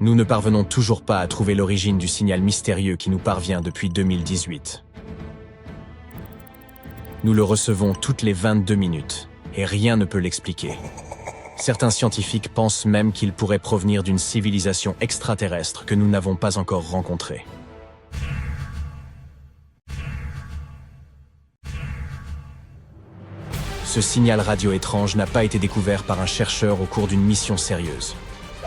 Nous ne parvenons toujours pas à trouver l'origine du signal mystérieux qui nous parvient depuis 2018. Nous le recevons toutes les 22 minutes, et rien ne peut l'expliquer. Certains scientifiques pensent même qu'il pourrait provenir d'une civilisation extraterrestre que nous n'avons pas encore rencontrée. Ce signal radio étrange n'a pas été découvert par un chercheur au cours d'une mission sérieuse.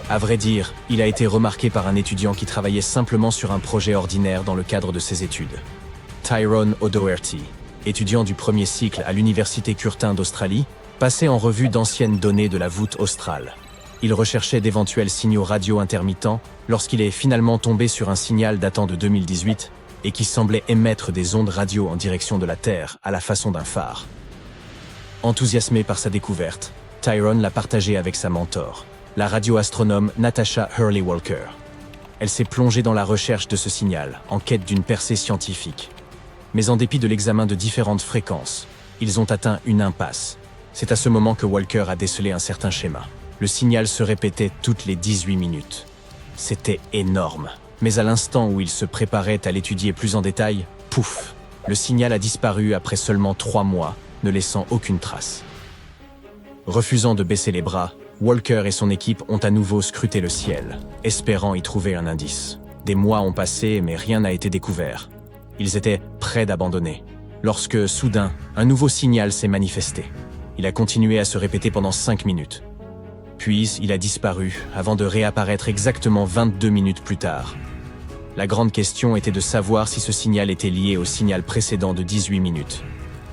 À vrai dire, il a été remarqué par un étudiant qui travaillait simplement sur un projet ordinaire dans le cadre de ses études. Tyrone O'Doherty, étudiant du premier cycle à l'université Curtin d'Australie, passait en revue d'anciennes données de la voûte australe. Il recherchait d'éventuels signaux radio intermittents lorsqu'il est finalement tombé sur un signal datant de 2018 et qui semblait émettre des ondes radio en direction de la Terre à la façon d'un phare. Enthousiasmé par sa découverte, Tyrone l'a partagé avec sa mentor, la radioastronome Natasha Hurley-Walker. Elle s'est plongée dans la recherche de ce signal, en quête d'une percée scientifique. Mais en dépit de l'examen de différentes fréquences, ils ont atteint une impasse. C'est à ce moment que Walker a décelé un certain schéma. Le signal se répétait toutes les 18 minutes. C'était énorme. Mais à l'instant où il se préparait à l'étudier plus en détail, pouf, le signal a disparu après seulement 3 mois, ne laissant aucune trace. Refusant de baisser les bras, Walker et son équipe ont à nouveau scruté le ciel, espérant y trouver un indice. Des mois ont passé, mais rien n'a été découvert. Ils étaient prêts d'abandonner, lorsque, soudain, un nouveau signal s'est manifesté. Il a continué à se répéter pendant 5 minutes. Puis, il a disparu, avant de réapparaître exactement 22 minutes plus tard. La grande question était de savoir si ce signal était lié au signal précédent de 18 minutes.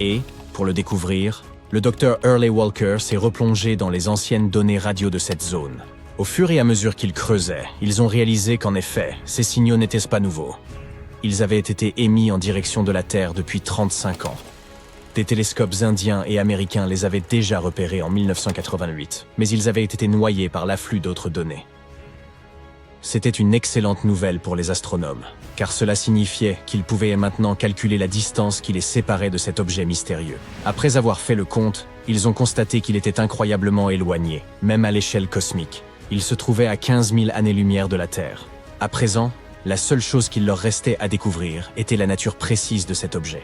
Et, pour le découvrir, le Dr Hurley-Walker s'est replongé dans les anciennes données radio de cette zone. Au fur et à mesure qu'ils creusaient, ils ont réalisé qu'en effet, ces signaux n'étaient pas nouveaux. Ils avaient été émis en direction de la Terre depuis 35 ans. Des télescopes indiens et américains les avaient déjà repérés en 1988, mais ils avaient été noyés par l'afflux d'autres données. C'était une excellente nouvelle pour les astronomes, car cela signifiait qu'ils pouvaient maintenant calculer la distance qui les séparait de cet objet mystérieux. Après avoir fait le compte, ils ont constaté qu'il était incroyablement éloigné, même à l'échelle cosmique. Il se trouvait à 15 000 années-lumière de la Terre. À présent, la seule chose qu'il leur restait à découvrir était la nature précise de cet objet.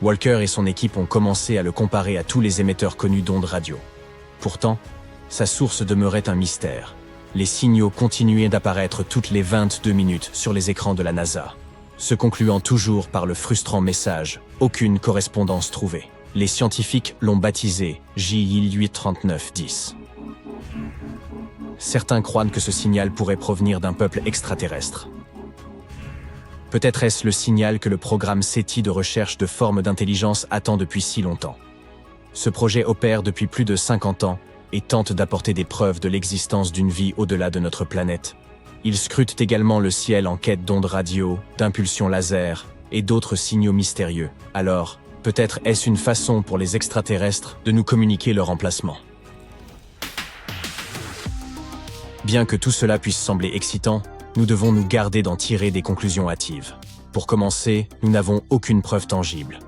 Walker et son équipe ont commencé à le comparer à tous les émetteurs connus d'ondes radio. Pourtant, sa source demeurait un mystère. Les signaux continuaient d'apparaître toutes les 22 minutes sur les écrans de la NASA, se concluant toujours par le frustrant message « Aucune correspondance trouvée ». Les scientifiques l'ont baptisé JI-83910. Certains croient que ce signal pourrait provenir d'un peuple extraterrestre. Peut-être est-ce le signal que le programme SETI de recherche de formes d'intelligence attend depuis si longtemps. Ce projet opère depuis plus de 50 ans et tente d'apporter des preuves de l'existence d'une vie au-delà de notre planète. Il scrute également le ciel en quête d'ondes radio, d'impulsions laser et d'autres signaux mystérieux. Alors, peut-être est-ce une façon pour les extraterrestres de nous communiquer leur emplacement. Bien que tout cela puisse sembler excitant, nous devons nous garder d'en tirer des conclusions hâtives. Pour commencer, nous n'avons aucune preuve tangible.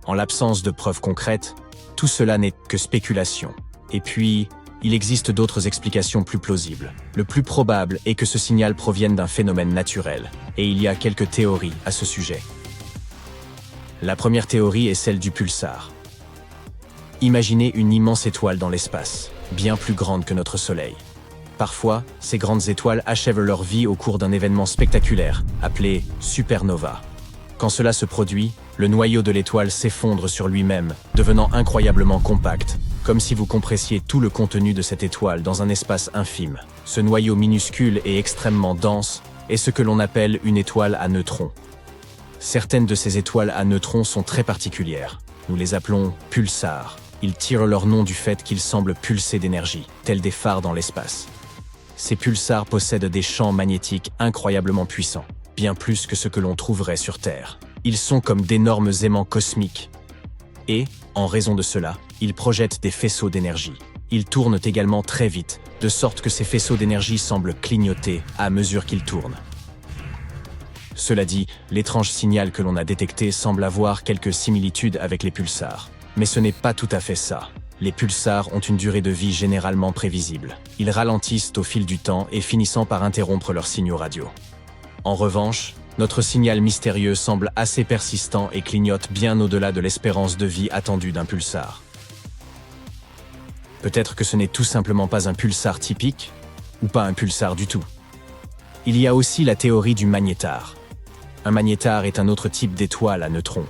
En l'absence de preuves concrètes, tout cela n'est que spéculation. Et puis, il existe d'autres explications plus plausibles. Le plus probable est que ce signal provienne d'un phénomène naturel, et il y a quelques théories à ce sujet. La première théorie est celle du pulsar. Imaginez une immense étoile dans l'espace, bien plus grande que notre Soleil. Parfois, ces grandes étoiles achèvent leur vie au cours d'un événement spectaculaire, appelé supernova. Quand cela se produit, le noyau de l'étoile s'effondre sur lui-même, devenant incroyablement compact, comme si vous compressiez tout le contenu de cette étoile dans un espace infime. Ce noyau minuscule et extrêmement dense est ce que l'on appelle une étoile à neutrons. Certaines de ces étoiles à neutrons sont très particulières. Nous les appelons pulsars. Ils tirent leur nom du fait qu'ils semblent pulser d'énergie, tels des phares dans l'espace. Ces pulsars possèdent des champs magnétiques incroyablement puissants, bien plus que ce que l'on trouverait sur Terre. Ils sont comme d'énormes aimants cosmiques. Et, en raison de cela, ils projettent des faisceaux d'énergie. Ils tournent également très vite, de sorte que ces faisceaux d'énergie semblent clignoter à mesure qu'ils tournent. Cela dit, l'étrange signal que l'on a détecté semble avoir quelques similitudes avec les pulsars. Mais ce n'est pas tout à fait ça. Les pulsars ont une durée de vie généralement prévisible. Ils ralentissent au fil du temps et finissant par interrompre leurs signaux radio. En revanche, notre signal mystérieux semble assez persistant et clignote bien au-delà de l'espérance de vie attendue d'un pulsar. Peut-être que ce n'est tout simplement pas un pulsar typique, ou pas un pulsar du tout. Il y a aussi la théorie du magnétar. Un magnétar est un autre type d'étoile à neutrons.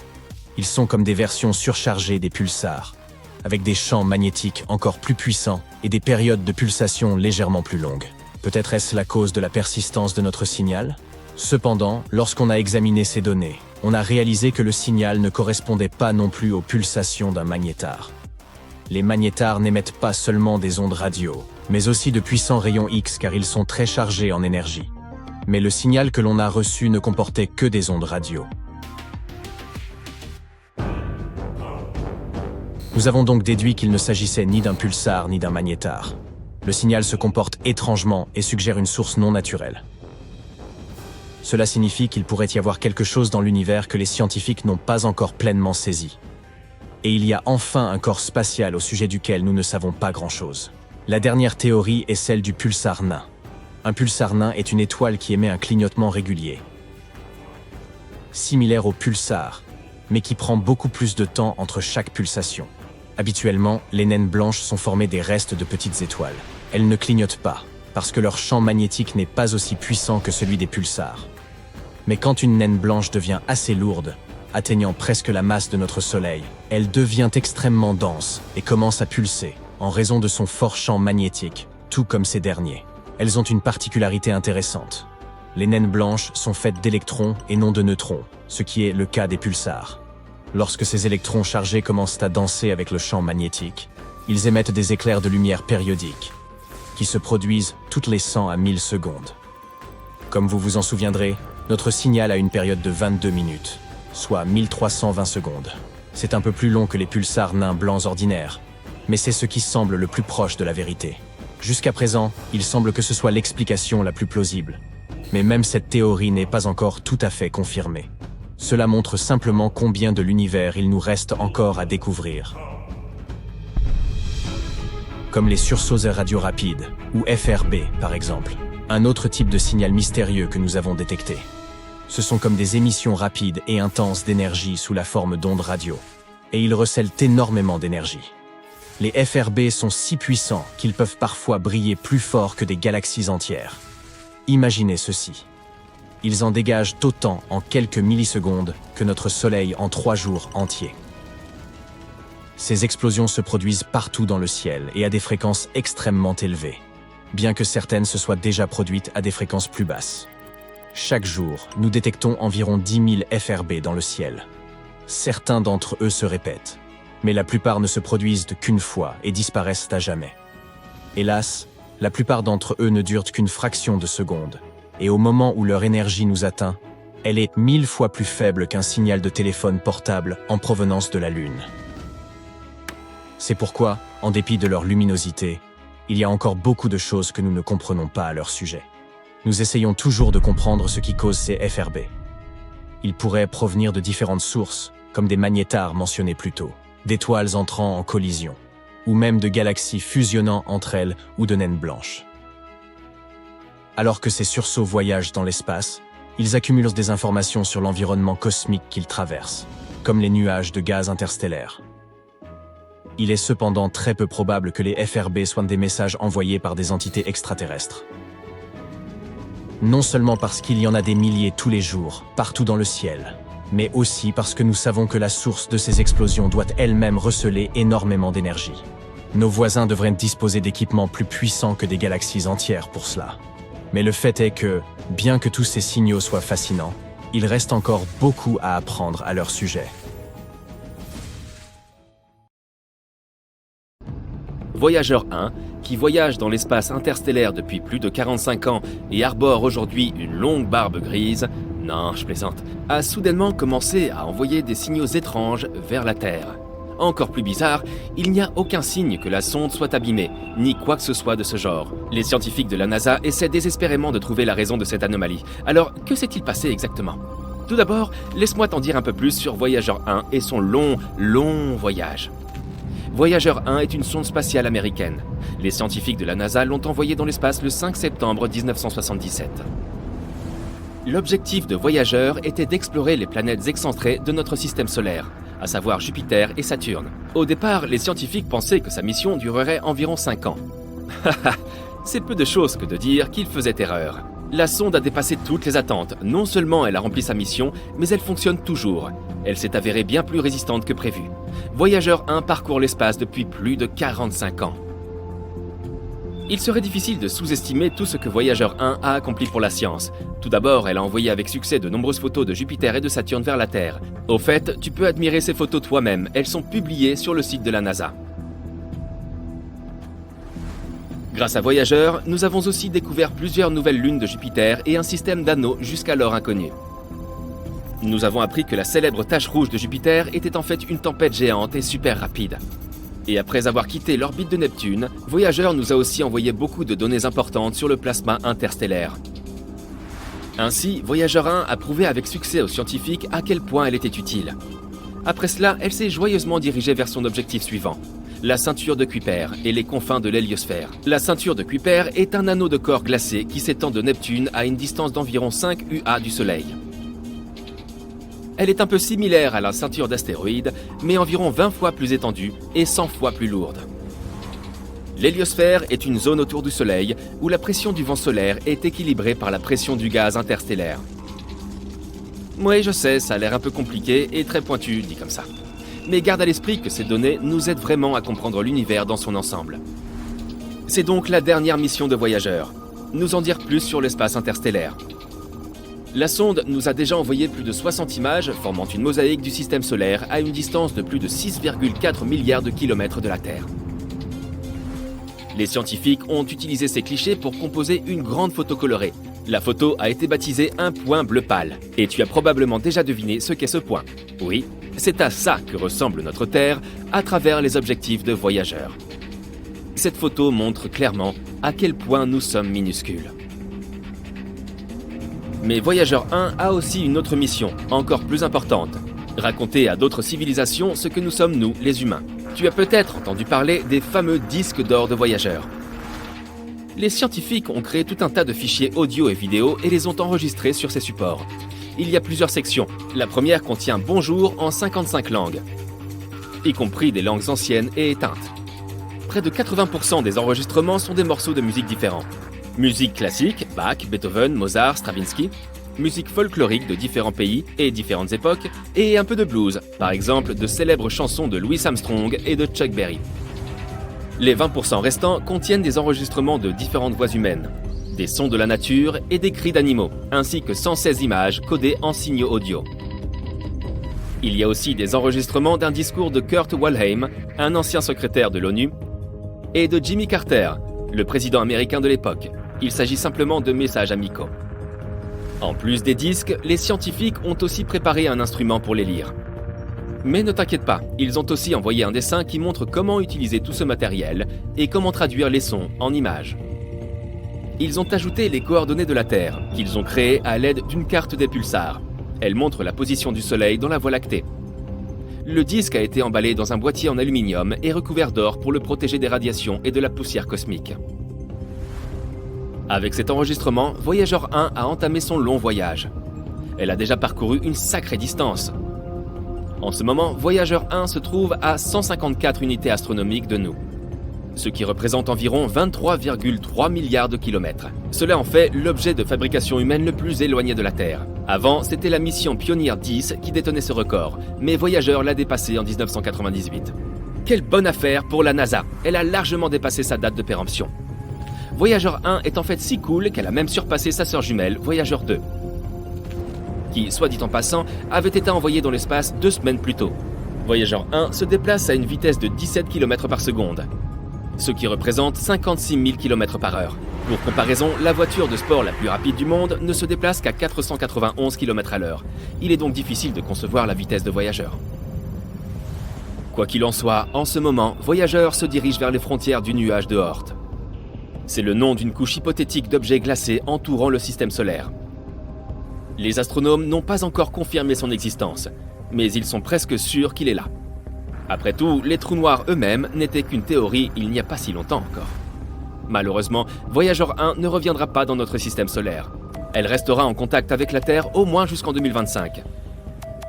Ils sont comme des versions surchargées des pulsars, avec des champs magnétiques encore plus puissants et des périodes de pulsation légèrement plus longues. Peut-être est-ce la cause de la persistance de notre signal ? Cependant, lorsqu'on a examiné ces données, on a réalisé que le signal ne correspondait pas non plus aux pulsations d'un magnétar. Les magnétars n'émettent pas seulement des ondes radio, mais aussi de puissants rayons X car ils sont très chargés en énergie. Mais le signal que l'on a reçu ne comportait que des ondes radio. Nous avons donc déduit qu'il ne s'agissait ni d'un pulsar ni d'un magnétar. Le signal se comporte étrangement et suggère une source non naturelle. Cela signifie qu'il pourrait y avoir quelque chose dans l'univers que les scientifiques n'ont pas encore pleinement saisi. Et il y a enfin un corps spatial au sujet duquel nous ne savons pas grand-chose. La dernière théorie est celle du pulsar nain. Un pulsar nain est une étoile qui émet un clignotement régulier, similaire au pulsar, mais qui prend beaucoup plus de temps entre chaque pulsation. Habituellement, les naines blanches sont formées des restes de petites étoiles. Elles ne clignotent pas, parce que leur champ magnétique n'est pas aussi puissant que celui des pulsars. Mais quand une naine blanche devient assez lourde, atteignant presque la masse de notre Soleil, elle devient extrêmement dense et commence à pulser, en raison de son fort champ magnétique, tout comme ces derniers. Elles ont une particularité intéressante. Les naines blanches sont faites d'électrons et non de neutrons, ce qui est le cas des pulsars. Lorsque ces électrons chargés commencent à danser avec le champ magnétique, ils émettent des éclairs de lumière périodiques, qui se produisent toutes les 100 à 1000 secondes. Comme vous vous en souviendrez, notre signal a une période de 22 minutes, soit 1320 secondes. C'est un peu plus long que les pulsars nains blancs ordinaires, mais c'est ce qui semble le plus proche de la vérité. Jusqu'à présent, il semble que ce soit l'explication la plus plausible. Mais même cette théorie n'est pas encore tout à fait confirmée. Cela montre simplement combien de l'univers il nous reste encore à découvrir. Comme les sursauteurs radio rapides, ou FRB par exemple, un autre type de signal mystérieux que nous avons détecté. Ce sont comme des émissions rapides et intenses d'énergie sous la forme d'ondes radio, et ils recèlent énormément d'énergie. Les FRB sont si puissants qu'ils peuvent parfois briller plus fort que des galaxies entières. Imaginez ceci. Ils en dégagent autant en quelques millisecondes que notre Soleil en 3 jours entiers. Ces explosions se produisent partout dans le ciel et à des fréquences extrêmement élevées, bien que certaines se soient déjà produites à des fréquences plus basses. Chaque jour, nous détectons environ 10 000 FRB dans le ciel. Certains d'entre eux se répètent, mais la plupart ne se produisent qu'une fois et disparaissent à jamais. Hélas, la plupart d'entre eux ne durent qu'une fraction de seconde, et au moment où leur énergie nous atteint, elle est 1000 fois plus faible qu'un signal de téléphone portable en provenance de la Lune. C'est pourquoi, en dépit de leur luminosité, il y a encore beaucoup de choses que nous ne comprenons pas à leur sujet. Nous essayons toujours de comprendre ce qui cause ces FRB. Ils pourraient provenir de différentes sources, comme des magnétars mentionnés plus tôt, d'étoiles entrant en collision, ou même de galaxies fusionnant entre elles ou de naines blanches. Alors que ces sursauts voyagent dans l'espace, ils accumulent des informations sur l'environnement cosmique qu'ils traversent, comme les nuages de gaz interstellaires. Il est cependant très peu probable que les FRB soient des messages envoyés par des entités extraterrestres. Non seulement parce qu'il y en a des milliers tous les jours, partout dans le ciel, mais aussi parce que nous savons que la source de ces explosions doit elle-même receler énormément d'énergie. Nos voisins devraient disposer d'équipements plus puissants que des galaxies entières pour cela. Mais le fait est que, bien que tous ces signaux soient fascinants, il reste encore beaucoup à apprendre à leur sujet. Voyageur 1, qui voyage dans l'espace interstellaire depuis plus de 45 ans et arbore aujourd'hui une longue barbe grise, non, je plaisante, a soudainement commencé à envoyer des signaux étranges vers la Terre. Encore plus bizarre, il n'y a aucun signe que la sonde soit abîmée, ni quoi que ce soit de ce genre. Les scientifiques de la NASA essaient désespérément de trouver la raison de cette anomalie. Alors, que s'est-il passé exactement ? Tout d'abord, laisse-moi t'en dire un peu plus sur Voyageur 1 et son long voyage. Voyager 1 est une sonde spatiale américaine. Les scientifiques de la NASA l'ont envoyée dans l'espace le 5 septembre 1977. L'objectif de Voyager était d'explorer les planètes excentrées de notre système solaire, à savoir Jupiter et Saturne. Au départ, les scientifiques pensaient que sa mission durerait environ 5 ans. C'est peu de choses que de dire qu'il faisait erreur. La sonde a dépassé toutes les attentes. Non seulement elle a rempli sa mission, mais elle fonctionne toujours. Elle s'est avérée bien plus résistante que prévu. Voyager 1 parcourt l'espace depuis plus de 45 ans. Il serait difficile de sous-estimer tout ce que Voyager 1 a accompli pour la science. Tout d'abord, elle a envoyé avec succès de nombreuses photos de Jupiter et de Saturne vers la Terre. Au fait, tu peux admirer ces photos toi-même, elles sont publiées sur le site de la NASA. Grâce à Voyager, nous avons aussi découvert plusieurs nouvelles lunes de Jupiter et un système d'anneaux jusqu'alors inconnu. Nous avons appris que la célèbre tache rouge de Jupiter était en fait une tempête géante et super rapide. Et après avoir quitté l'orbite de Neptune, Voyager nous a aussi envoyé beaucoup de données importantes sur le plasma interstellaire. Ainsi, Voyager 1 a prouvé avec succès aux scientifiques à quel point elle était utile. Après cela, elle s'est joyeusement dirigée vers son objectif suivant, la ceinture de Kuiper et les confins de l'héliosphère. La ceinture de Kuiper est un anneau de corps glacé qui s'étend de Neptune à une distance d'environ 5 UA du Soleil. Elle est un peu similaire à la ceinture d'astéroïdes, mais environ 20 fois plus étendue et 100 fois plus lourde. L'héliosphère est une zone autour du Soleil où la pression du vent solaire est équilibrée par la pression du gaz interstellaire. Oui, je sais, ça a l'air un peu compliqué et très pointu, dit comme ça. Mais garde à l'esprit que ces données nous aident vraiment à comprendre l'univers dans son ensemble. C'est donc la dernière mission de Voyager. Nous en dire plus sur l'espace interstellaire. La sonde nous a déjà envoyé plus de 60 images formant une mosaïque du système solaire à une distance de plus de 6,4 milliards de kilomètres de la Terre. Les scientifiques ont utilisé ces clichés pour composer une grande photo colorée. La photo a été baptisée un point bleu pâle. Et tu as probablement déjà deviné ce qu'est ce point. Oui, c'est à ça que ressemble notre Terre à travers les objectifs de Voyager. Cette photo montre clairement à quel point nous sommes minuscules. Mais Voyager 1 a aussi une autre mission, encore plus importante. Raconter à d'autres civilisations ce que nous sommes nous, les humains. Tu as peut-être entendu parler des fameux disques d'or de Voyager. Les scientifiques ont créé tout un tas de fichiers audio et vidéo et les ont enregistrés sur ces supports. Il y a plusieurs sections. La première contient Bonjour en 55 langues, y compris des langues anciennes et éteintes. Près de 80% des enregistrements sont des morceaux de musique différents. Musique classique, Bach, Beethoven, Mozart, Stravinsky. Musique folklorique de différents pays et différentes époques. Et un peu de blues, par exemple de célèbres chansons de Louis Armstrong et de Chuck Berry. Les 20% restants contiennent des enregistrements de différentes voix humaines, des sons de la nature et des cris d'animaux, ainsi que 116 images codées en signaux audio. Il y a aussi des enregistrements d'un discours de Kurt Waldheim, un ancien secrétaire de l'ONU, et de Jimmy Carter, le président américain de l'époque. Il s'agit simplement de messages amicaux. En plus des disques, les scientifiques ont aussi préparé un instrument pour les lire. Mais ne t'inquiète pas, ils ont aussi envoyé un dessin qui montre comment utiliser tout ce matériel et comment traduire les sons en images. Ils ont ajouté les coordonnées de la Terre, qu'ils ont créées à l'aide d'une carte des pulsars. Elle montre la position du Soleil dans la Voie lactée. Le disque a été emballé dans un boîtier en aluminium et recouvert d'or pour le protéger des radiations et de la poussière cosmique. Avec cet enregistrement, Voyager 1 a entamé son long voyage. Elle a déjà parcouru une sacrée distance. En ce moment, Voyager 1 se trouve à 154 unités astronomiques de nous, ce qui représente environ 23,3 milliards de kilomètres. Cela en fait l'objet de fabrication humaine le plus éloigné de la Terre. Avant, c'était la mission Pioneer 10 qui détenait ce record, mais Voyager l'a dépassé en 1998. Quelle bonne affaire pour la NASA! Elle a largement dépassé sa date de péremption. Voyager 1 est en fait si cool qu'elle a même surpassé sa sœur jumelle, Voyager 2, qui, soit dit en passant, avait été envoyée dans l'espace 2 semaines plus tôt. Voyager 1 se déplace à une vitesse de 17 km par seconde, ce qui représente 56 000 km par heure. Pour comparaison, la voiture de sport la plus rapide du monde ne se déplace qu'à 491 km à l'heure. Il est donc difficile de concevoir la vitesse de Voyager. Quoi qu'il en soit, en ce moment, Voyager se dirige vers les frontières du nuage de Oort. C'est le nom d'une couche hypothétique d'objets glacés entourant le système solaire. Les astronomes n'ont pas encore confirmé son existence, mais ils sont presque sûrs qu'il est là. Après tout, les trous noirs eux-mêmes n'étaient qu'une théorie il n'y a pas si longtemps encore. Malheureusement, Voyager 1 ne reviendra pas dans notre système solaire. Elle restera en contact avec la Terre au moins jusqu'en 2025.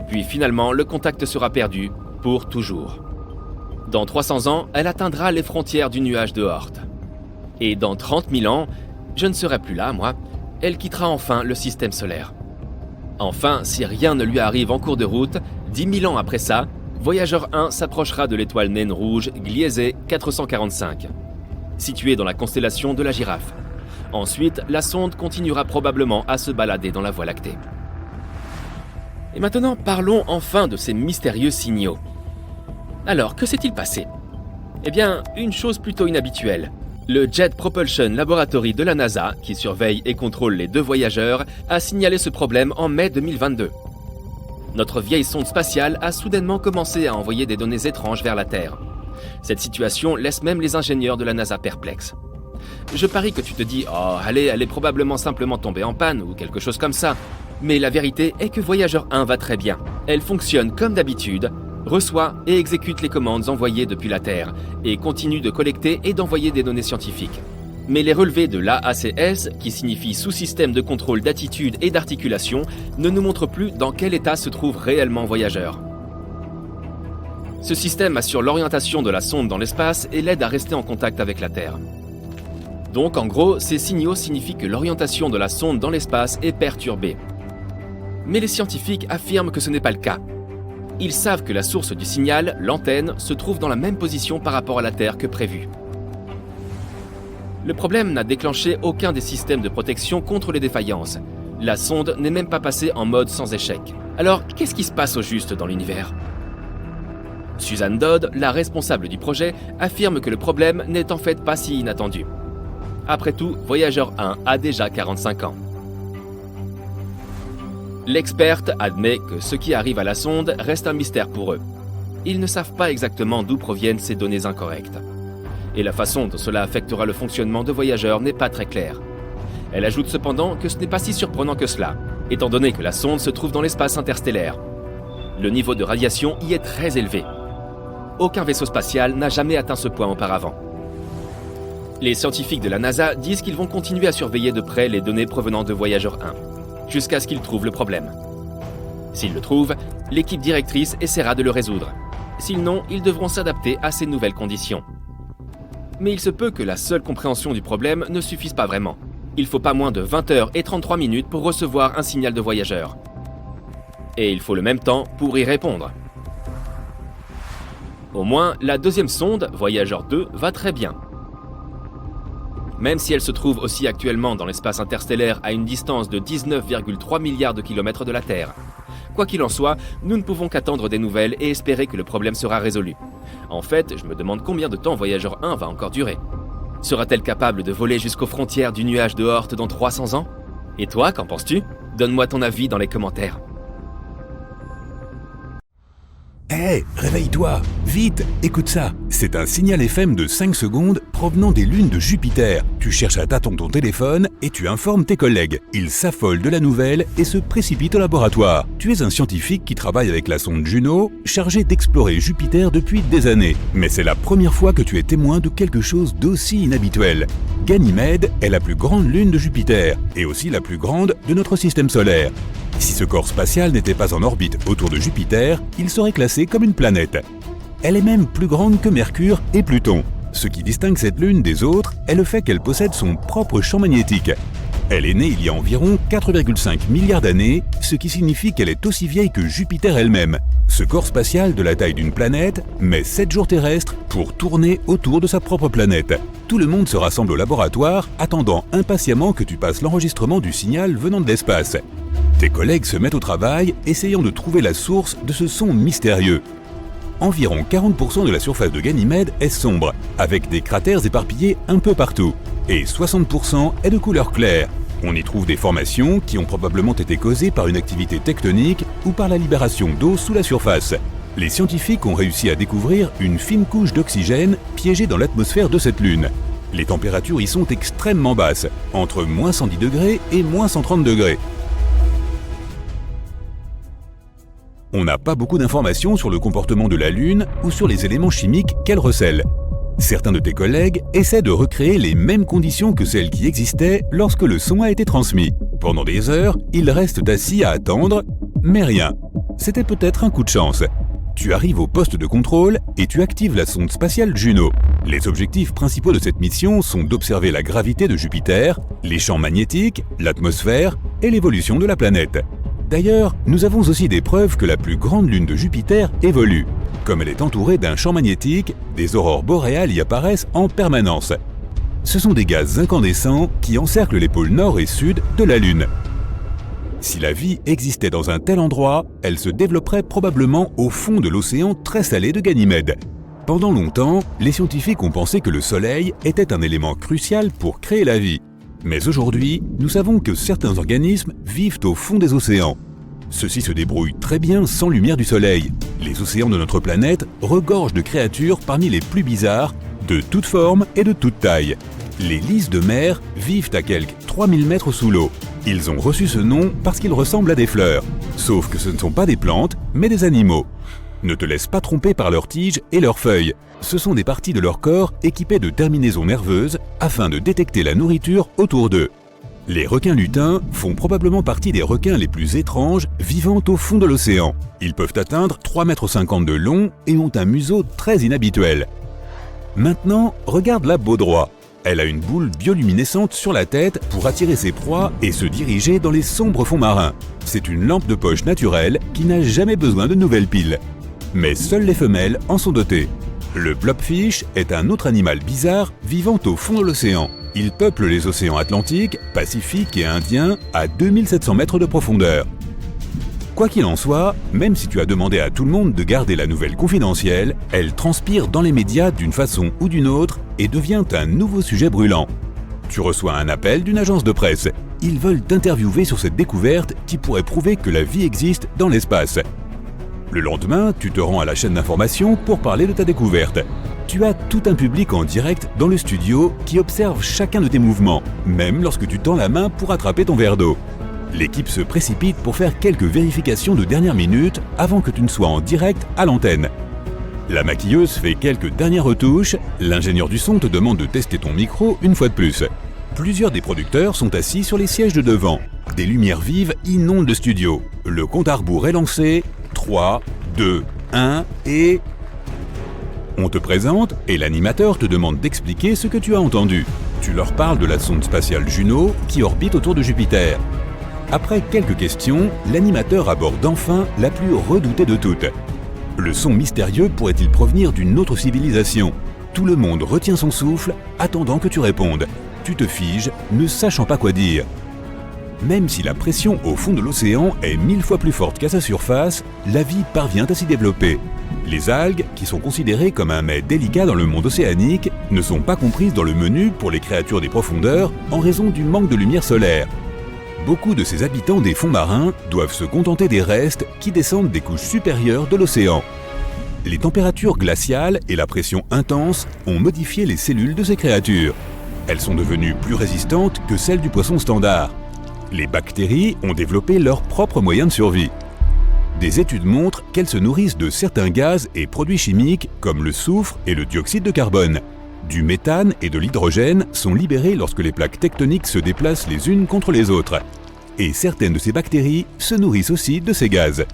Puis finalement, le contact sera perdu pour toujours. Dans 300 ans, elle atteindra les frontières du nuage de Oort. Et dans 30 000 ans, je ne serai plus là, moi, elle quittera enfin le système solaire. Enfin, si rien ne lui arrive en cours de route, 10 000 ans après ça, Voyager 1 s'approchera de l'étoile naine rouge Gliese 445, située dans la constellation de la Girafe. Ensuite, la sonde continuera probablement à se balader dans la Voie lactée. Et maintenant, parlons enfin de ces mystérieux signaux. Alors, que s'est-il passé? Eh bien, une chose plutôt inhabituelle. Le Jet Propulsion Laboratory de la NASA, qui surveille et contrôle les 2 voyageurs, a signalé ce problème en mai 2022. Notre vieille sonde spatiale a soudainement commencé à envoyer des données étranges vers la Terre. Cette situation laisse même les ingénieurs de la NASA perplexes. Je parie que tu te dis « Oh, allez, elle est probablement simplement tombée en panne ou quelque chose comme ça ». Mais la vérité est que Voyager 1 va très bien. Elle fonctionne comme d'habitude, reçoit et exécute les commandes envoyées depuis la Terre et continue de collecter et d'envoyer des données scientifiques. Mais les relevés de l'AACS, qui signifie sous-système de contrôle d'attitude et d'articulation, ne nous montrent plus dans quel état se trouve réellement Voyager. Ce système assure l'orientation de la sonde dans l'espace et l'aide à rester en contact avec la Terre. Donc en gros, ces signaux signifient que l'orientation de la sonde dans l'espace est perturbée. Mais les scientifiques affirment que ce n'est pas le cas. Ils savent que la source du signal, l'antenne, se trouve dans la même position par rapport à la Terre que prévu. Le problème n'a déclenché aucun des systèmes de protection contre les défaillances. La sonde n'est même pas passée en mode sans échec. Alors, qu'est-ce qui se passe au juste dans l'univers? Suzanne Dodd, la responsable du projet, affirme que le problème n'est en fait pas si inattendu. Après tout, Voyager 1 a déjà 45 ans. L'experte admet que ce qui arrive à la sonde reste un mystère pour eux. Ils ne savent pas exactement d'où proviennent ces données incorrectes. Et la façon dont cela affectera le fonctionnement de Voyager n'est pas très claire. Elle ajoute cependant que ce n'est pas si surprenant que cela, étant donné que la sonde se trouve dans l'espace interstellaire. Le niveau de radiation y est très élevé. Aucun vaisseau spatial n'a jamais atteint ce point auparavant. Les scientifiques de la NASA disent qu'ils vont continuer à surveiller de près les données provenant de Voyager 1, jusqu'à ce qu'ils trouvent le problème. S'ils le trouvent, l'équipe directrice essaiera de le résoudre. Sinon, ils devront s'adapter à ces nouvelles conditions. Mais il se peut que la seule compréhension du problème ne suffise pas vraiment. Il faut pas moins de 20h33 pour recevoir un signal de Voyager. Et il faut le même temps pour y répondre. Au moins, la deuxième sonde, Voyager 2, va très bien. Même si elle se trouve aussi actuellement dans l'espace interstellaire à une distance de 19,3 milliards de kilomètres de la Terre. Quoi qu'il en soit, nous ne pouvons qu'attendre des nouvelles et espérer que le problème sera résolu. En fait, je me demande combien de temps Voyager 1 va encore durer. Sera-t-elle capable de voler jusqu'aux frontières du nuage de Oort dans 300 ans? Et toi, qu'en penses-tu? Donne-moi ton avis dans les commentaires. Hé, réveille-toi! Vite, écoute ça! C'est un signal FM de 5 secondes provenant des lunes de Jupiter. Tu cherches à tâtons ton téléphone et tu informes tes collègues. Ils s'affolent de la nouvelle et se précipitent au laboratoire. Tu es un scientifique qui travaille avec la sonde Juno, chargée d'explorer Jupiter depuis des années. Mais c'est la première fois que tu es témoin de quelque chose d'aussi inhabituel. Ganymède est la plus grande lune de Jupiter et aussi la plus grande de notre système solaire. Si ce corps spatial n'était pas en orbite autour de Jupiter, il serait classé comme une planète. Elle est même plus grande que Mercure et Pluton. Ce qui distingue cette lune des autres est le fait qu'elle possède son propre champ magnétique. Elle est née il y a environ 4,5 milliards d'années, ce qui signifie qu'elle est aussi vieille que Jupiter elle-même. Ce corps spatial de la taille d'une planète met 7 jours terrestres pour tourner autour de sa propre planète. Tout le monde se rassemble au laboratoire, attendant impatiemment que tu passes l'enregistrement du signal venant de l'espace. Tes collègues se mettent au travail, essayant de trouver la source de ce son mystérieux. Environ 40% de la surface de Ganymède est sombre, avec des cratères éparpillés un peu partout, et 60% est de couleur claire. On y trouve des formations qui ont probablement été causées par une activité tectonique ou par la libération d'eau sous la surface. Les scientifiques ont réussi à découvrir une fine couche d'oxygène piégée dans l'atmosphère de cette lune. Les températures y sont extrêmement basses, entre moins 110 degrés et moins 130 degrés. On n'a pas beaucoup d'informations sur le comportement de la Lune ou sur les éléments chimiques qu'elle recèle. Certains de tes collègues essaient de recréer les mêmes conditions que celles qui existaient lorsque le son a été transmis. Pendant des heures, ils restent assis à attendre, mais rien. C'était peut-être un coup de chance. Tu arrives au poste de contrôle et tu actives la sonde spatiale Juno. Les objectifs principaux de cette mission sont d'observer la gravité de Jupiter, les champs magnétiques, l'atmosphère et l'évolution de la planète. D'ailleurs, nous avons aussi des preuves que la plus grande lune de Jupiter évolue. Comme elle est entourée d'un champ magnétique, des aurores boréales y apparaissent en permanence. Ce sont des gaz incandescents qui encerclent les pôles nord et sud de la Lune. Si la vie existait dans un tel endroit, elle se développerait probablement au fond de l'océan très salé de Ganymède. Pendant longtemps, les scientifiques ont pensé que le Soleil était un élément crucial pour créer la vie. Mais aujourd'hui, nous savons que certains organismes vivent au fond des océans. Ceux-ci se débrouillent très bien sans lumière du soleil. Les océans de notre planète regorgent de créatures parmi les plus bizarres, de toutes formes et de toutes tailles. Les lys de mer vivent à quelques 3000 mètres sous l'eau. Ils ont reçu ce nom parce qu'ils ressemblent à des fleurs. Sauf que ce ne sont pas des plantes, mais des animaux. Ne te laisse pas tromper par leurs tiges et leurs feuilles. Ce sont des parties de leur corps équipées de terminaisons nerveuses afin de détecter la nourriture autour d'eux. Les requins lutins font probablement partie des requins les plus étranges vivant au fond de l'océan. Ils peuvent atteindre 3,50 m de long et ont un museau très inhabituel. Maintenant, regarde la baudroie. Elle a une boule bioluminescente sur la tête pour attirer ses proies et se diriger dans les sombres fonds marins. C'est une lampe de poche naturelle qui n'a jamais besoin de nouvelles piles. Mais seules les femelles en sont dotées. Le blobfish est un autre animal bizarre vivant au fond de l'océan. Il peuple les océans Atlantique, Pacifique et Indien à 2700 mètres de profondeur. Quoi qu'il en soit, même si tu as demandé à tout le monde de garder la nouvelle confidentielle, elle transpire dans les médias d'une façon ou d'une autre et devient un nouveau sujet brûlant. Tu reçois un appel d'une agence de presse. Ils veulent t'interviewer sur cette découverte qui pourrait prouver que la vie existe dans l'espace. Le lendemain, tu te rends à la chaîne d'information pour parler de ta découverte. Tu as tout un public en direct dans le studio qui observe chacun de tes mouvements, même lorsque tu tends la main pour attraper ton verre d'eau. L'équipe se précipite pour faire quelques vérifications de dernière minute avant que tu ne sois en direct à l'antenne. La maquilleuse fait quelques dernières retouches, l'ingénieur du son te demande de tester ton micro une fois de plus. Plusieurs des producteurs sont assis sur les sièges de devant. Des lumières vives inondent le studio. Le compte à rebours est lancé. 3, 2, 1 et... On te présente et l'animateur te demande d'expliquer ce que tu as entendu. Tu leur parles de la sonde spatiale Juno qui orbite autour de Jupiter. Après quelques questions, l'animateur aborde enfin la plus redoutée de toutes. Le son mystérieux pourrait-il provenir d'une autre civilisation? Tout le monde retient son souffle, attendant que tu répondes. Tu te figes, ne sachant pas quoi dire. Même si la pression au fond de l'océan est 1000 fois plus forte qu'à sa surface, la vie parvient à s'y développer. Les algues, qui sont considérées comme un mets délicat dans le monde océanique, ne sont pas comprises dans le menu pour les créatures des profondeurs en raison du manque de lumière solaire. Beaucoup de ces habitants des fonds marins doivent se contenter des restes qui descendent des couches supérieures de l'océan. Les températures glaciales et la pression intense ont modifié les cellules de ces créatures. Elles sont devenues plus résistantes que celles du poisson standard. Les bactéries ont développé leurs propres moyens de survie. Des études montrent qu'elles se nourrissent de certains gaz et produits chimiques comme le soufre et le dioxyde de carbone. Du méthane et de l'hydrogène sont libérés lorsque les plaques tectoniques se déplacent les unes contre les autres. Et certaines de ces bactéries se nourrissent aussi de ces gaz.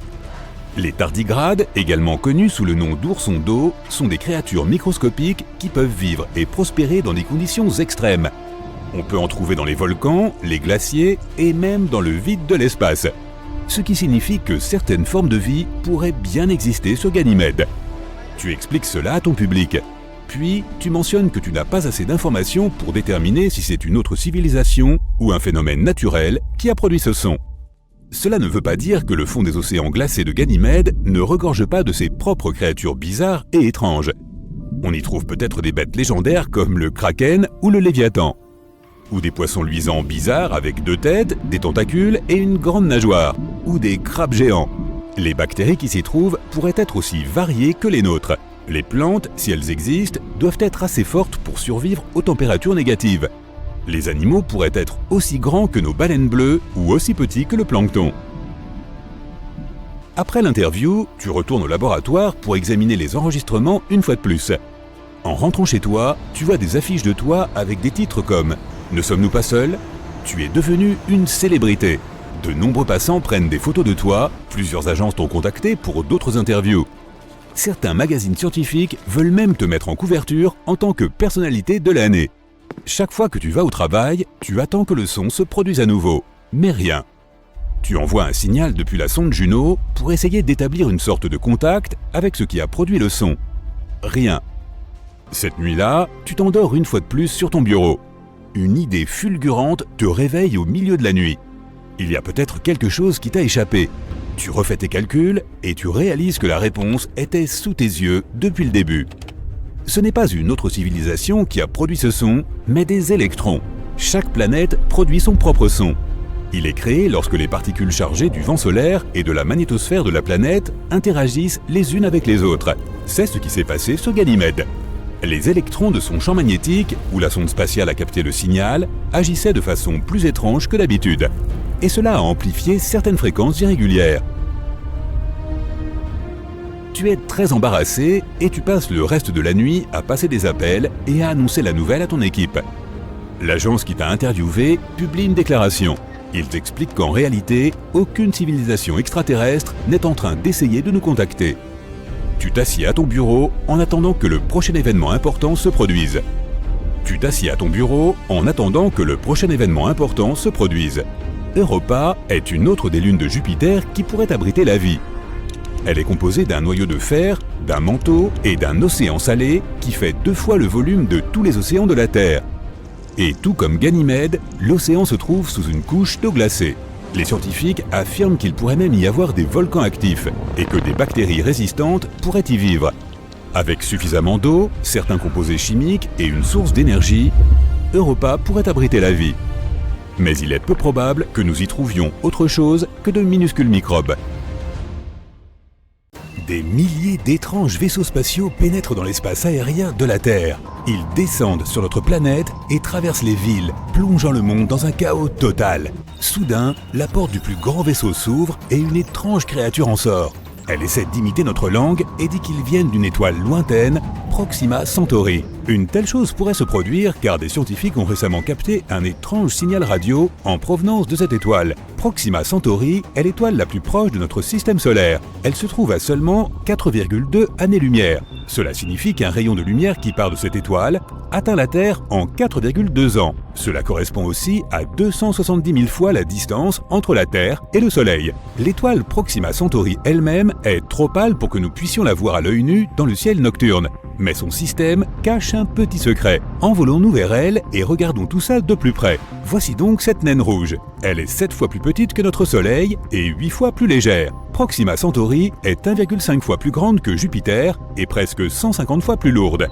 Les tardigrades, également connus sous le nom d'oursons d'eau, sont des créatures microscopiques qui peuvent vivre et prospérer dans des conditions extrêmes. On peut en trouver dans les volcans, les glaciers et même dans le vide de l'espace. Ce qui signifie que certaines formes de vie pourraient bien exister sur Ganymède. Tu expliques cela à ton public. Puis, tu mentionnes que tu n'as pas assez d'informations pour déterminer si c'est une autre civilisation ou un phénomène naturel qui a produit ce son. Cela ne veut pas dire que le fond des océans glacés de Ganymède ne regorge pas de ses propres créatures bizarres et étranges. On y trouve peut-être des bêtes légendaires comme le kraken ou le léviathan. Ou des poissons luisants bizarres avec 2 têtes, des tentacules et une grande nageoire. Ou des crabes géants. Les bactéries qui s'y trouvent pourraient être aussi variées que les nôtres. Les plantes, si elles existent, doivent être assez fortes pour survivre aux températures négatives. Les animaux pourraient être aussi grands que nos baleines bleues ou aussi petits que le plancton. Après l'interview, tu retournes au laboratoire pour examiner les enregistrements une fois de plus. En rentrant chez toi, tu vois des affiches de toi avec des titres comme « Ne sommes-nous pas seuls ?» Tu es devenu une célébrité. De nombreux passants prennent des photos de toi, plusieurs agences t'ont contacté pour d'autres interviews. Certains magazines scientifiques veulent même te mettre en couverture en tant que personnalité de l'année. Chaque fois que tu vas au travail, tu attends que le son se produise à nouveau, mais rien. Tu envoies un signal depuis la sonde Juno pour essayer d'établir une sorte de contact avec ce qui a produit le son. Rien. Cette nuit-là, tu t'endors une fois de plus sur ton bureau. Une idée fulgurante te réveille au milieu de la nuit. Il y a peut-être quelque chose qui t'a échappé. Tu refais tes calculs et tu réalises que la réponse était sous tes yeux depuis le début. Ce n'est pas une autre civilisation qui a produit ce son, mais des électrons. Chaque planète produit son propre son. Il est créé lorsque les particules chargées du vent solaire et de la magnétosphère de la planète interagissent les unes avec les autres. C'est ce qui s'est passé sur Ganymède. Les électrons de son champ magnétique, où la sonde spatiale a capté le signal, agissaient de façon plus étrange que d'habitude. Et cela a amplifié certaines fréquences irrégulières. Tu es très embarrassé et tu passes le reste de la nuit à passer des appels et à annoncer la nouvelle à ton équipe. L'agence qui t'a interviewé publie une déclaration. Ils expliquent qu'en réalité, aucune civilisation extraterrestre n'est en train d'essayer de nous contacter. Tu t'assieds à ton bureau en attendant que le prochain événement important se produise. Europa est une autre des lunes de Jupiter qui pourrait abriter la vie. Elle est composée d'un noyau de fer, d'un manteau et d'un océan salé qui fait 2 fois le volume de tous les océans de la Terre. Et tout comme Ganymède, l'océan se trouve sous une couche d'eau glacée. Les scientifiques affirment qu'il pourrait même y avoir des volcans actifs et que des bactéries résistantes pourraient y vivre. Avec suffisamment d'eau, certains composés chimiques et une source d'énergie, Europa pourrait abriter la vie. Mais il est peu probable que nous y trouvions autre chose que de minuscules microbes. Des milliers d'étranges vaisseaux spatiaux pénètrent dans l'espace aérien de la Terre. Ils descendent sur notre planète et traversent les villes, plongeant le monde dans un chaos total. Soudain, la porte du plus grand vaisseau s'ouvre et une étrange créature en sort. Elle essaie d'imiter notre langue et dit qu'ils viennent d'une étoile lointaine, Proxima Centauri. Une telle chose pourrait se produire car des scientifiques ont récemment capté un étrange signal radio en provenance de cette étoile. Proxima Centauri est l'étoile la plus proche de notre système solaire. Elle se trouve à seulement 4,2 années-lumière. Cela signifie qu'un rayon de lumière qui part de cette étoile atteint la Terre en 4,2 ans. Cela correspond aussi à 270 000 fois la distance entre la Terre et le Soleil. L'étoile Proxima Centauri elle-même est trop pâle pour que nous puissions la voir à l'œil nu dans le ciel nocturne. Mais son système cache un petit secret. Envolons-nous vers elle et regardons tout ça de plus près. Voici donc cette naine rouge. Elle est 7 fois plus petite que notre Soleil et 8 fois plus légère. Proxima Centauri est 1,5 fois plus grande que Jupiter et presque 150 fois plus lourde.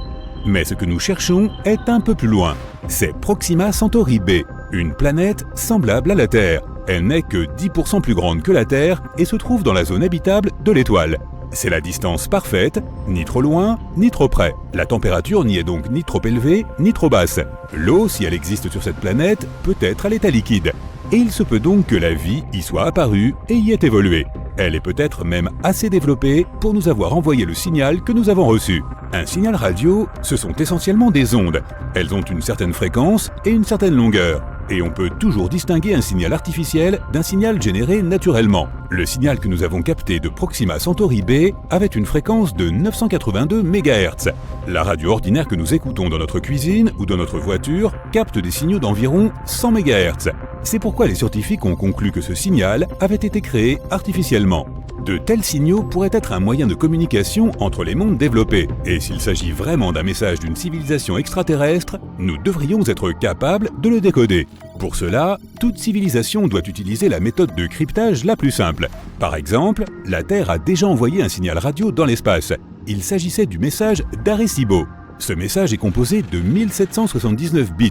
Mais ce que nous cherchons est un peu plus loin. C'est Proxima Centauri b, une planète semblable à la Terre. Elle n'est que 10% plus grande que la Terre et se trouve dans la zone habitable de l'étoile. C'est la distance parfaite, ni trop loin, ni trop près. La température n'y est donc ni trop élevée, ni trop basse. L'eau, si elle existe sur cette planète, peut être à l'état liquide. Et il se peut donc que la vie y soit apparue et y ait évolué. Elle est peut-être même assez développée pour nous avoir envoyé le signal que nous avons reçu. Un signal radio, ce sont essentiellement des ondes. Elles ont une certaine fréquence et une certaine longueur. Et on peut toujours distinguer un signal artificiel d'un signal généré naturellement. Le signal que nous avons capté de Proxima Centauri b avait une fréquence de 982 MHz. La radio ordinaire que nous écoutons dans notre cuisine ou dans notre voiture capte des signaux d'environ 100 MHz. C'est pourquoi les scientifiques ont conclu que ce signal avait été créé artificiellement. De tels signaux pourraient être un moyen de communication entre les mondes développés. Et s'il s'agit vraiment d'un message d'une civilisation extraterrestre, nous devrions être capables de le décoder. Pour cela, toute civilisation doit utiliser la méthode de cryptage la plus simple. Par exemple, la Terre a déjà envoyé un signal radio dans l'espace. Il s'agissait du message d'Arecibo. Ce message est composé de 1779 bits.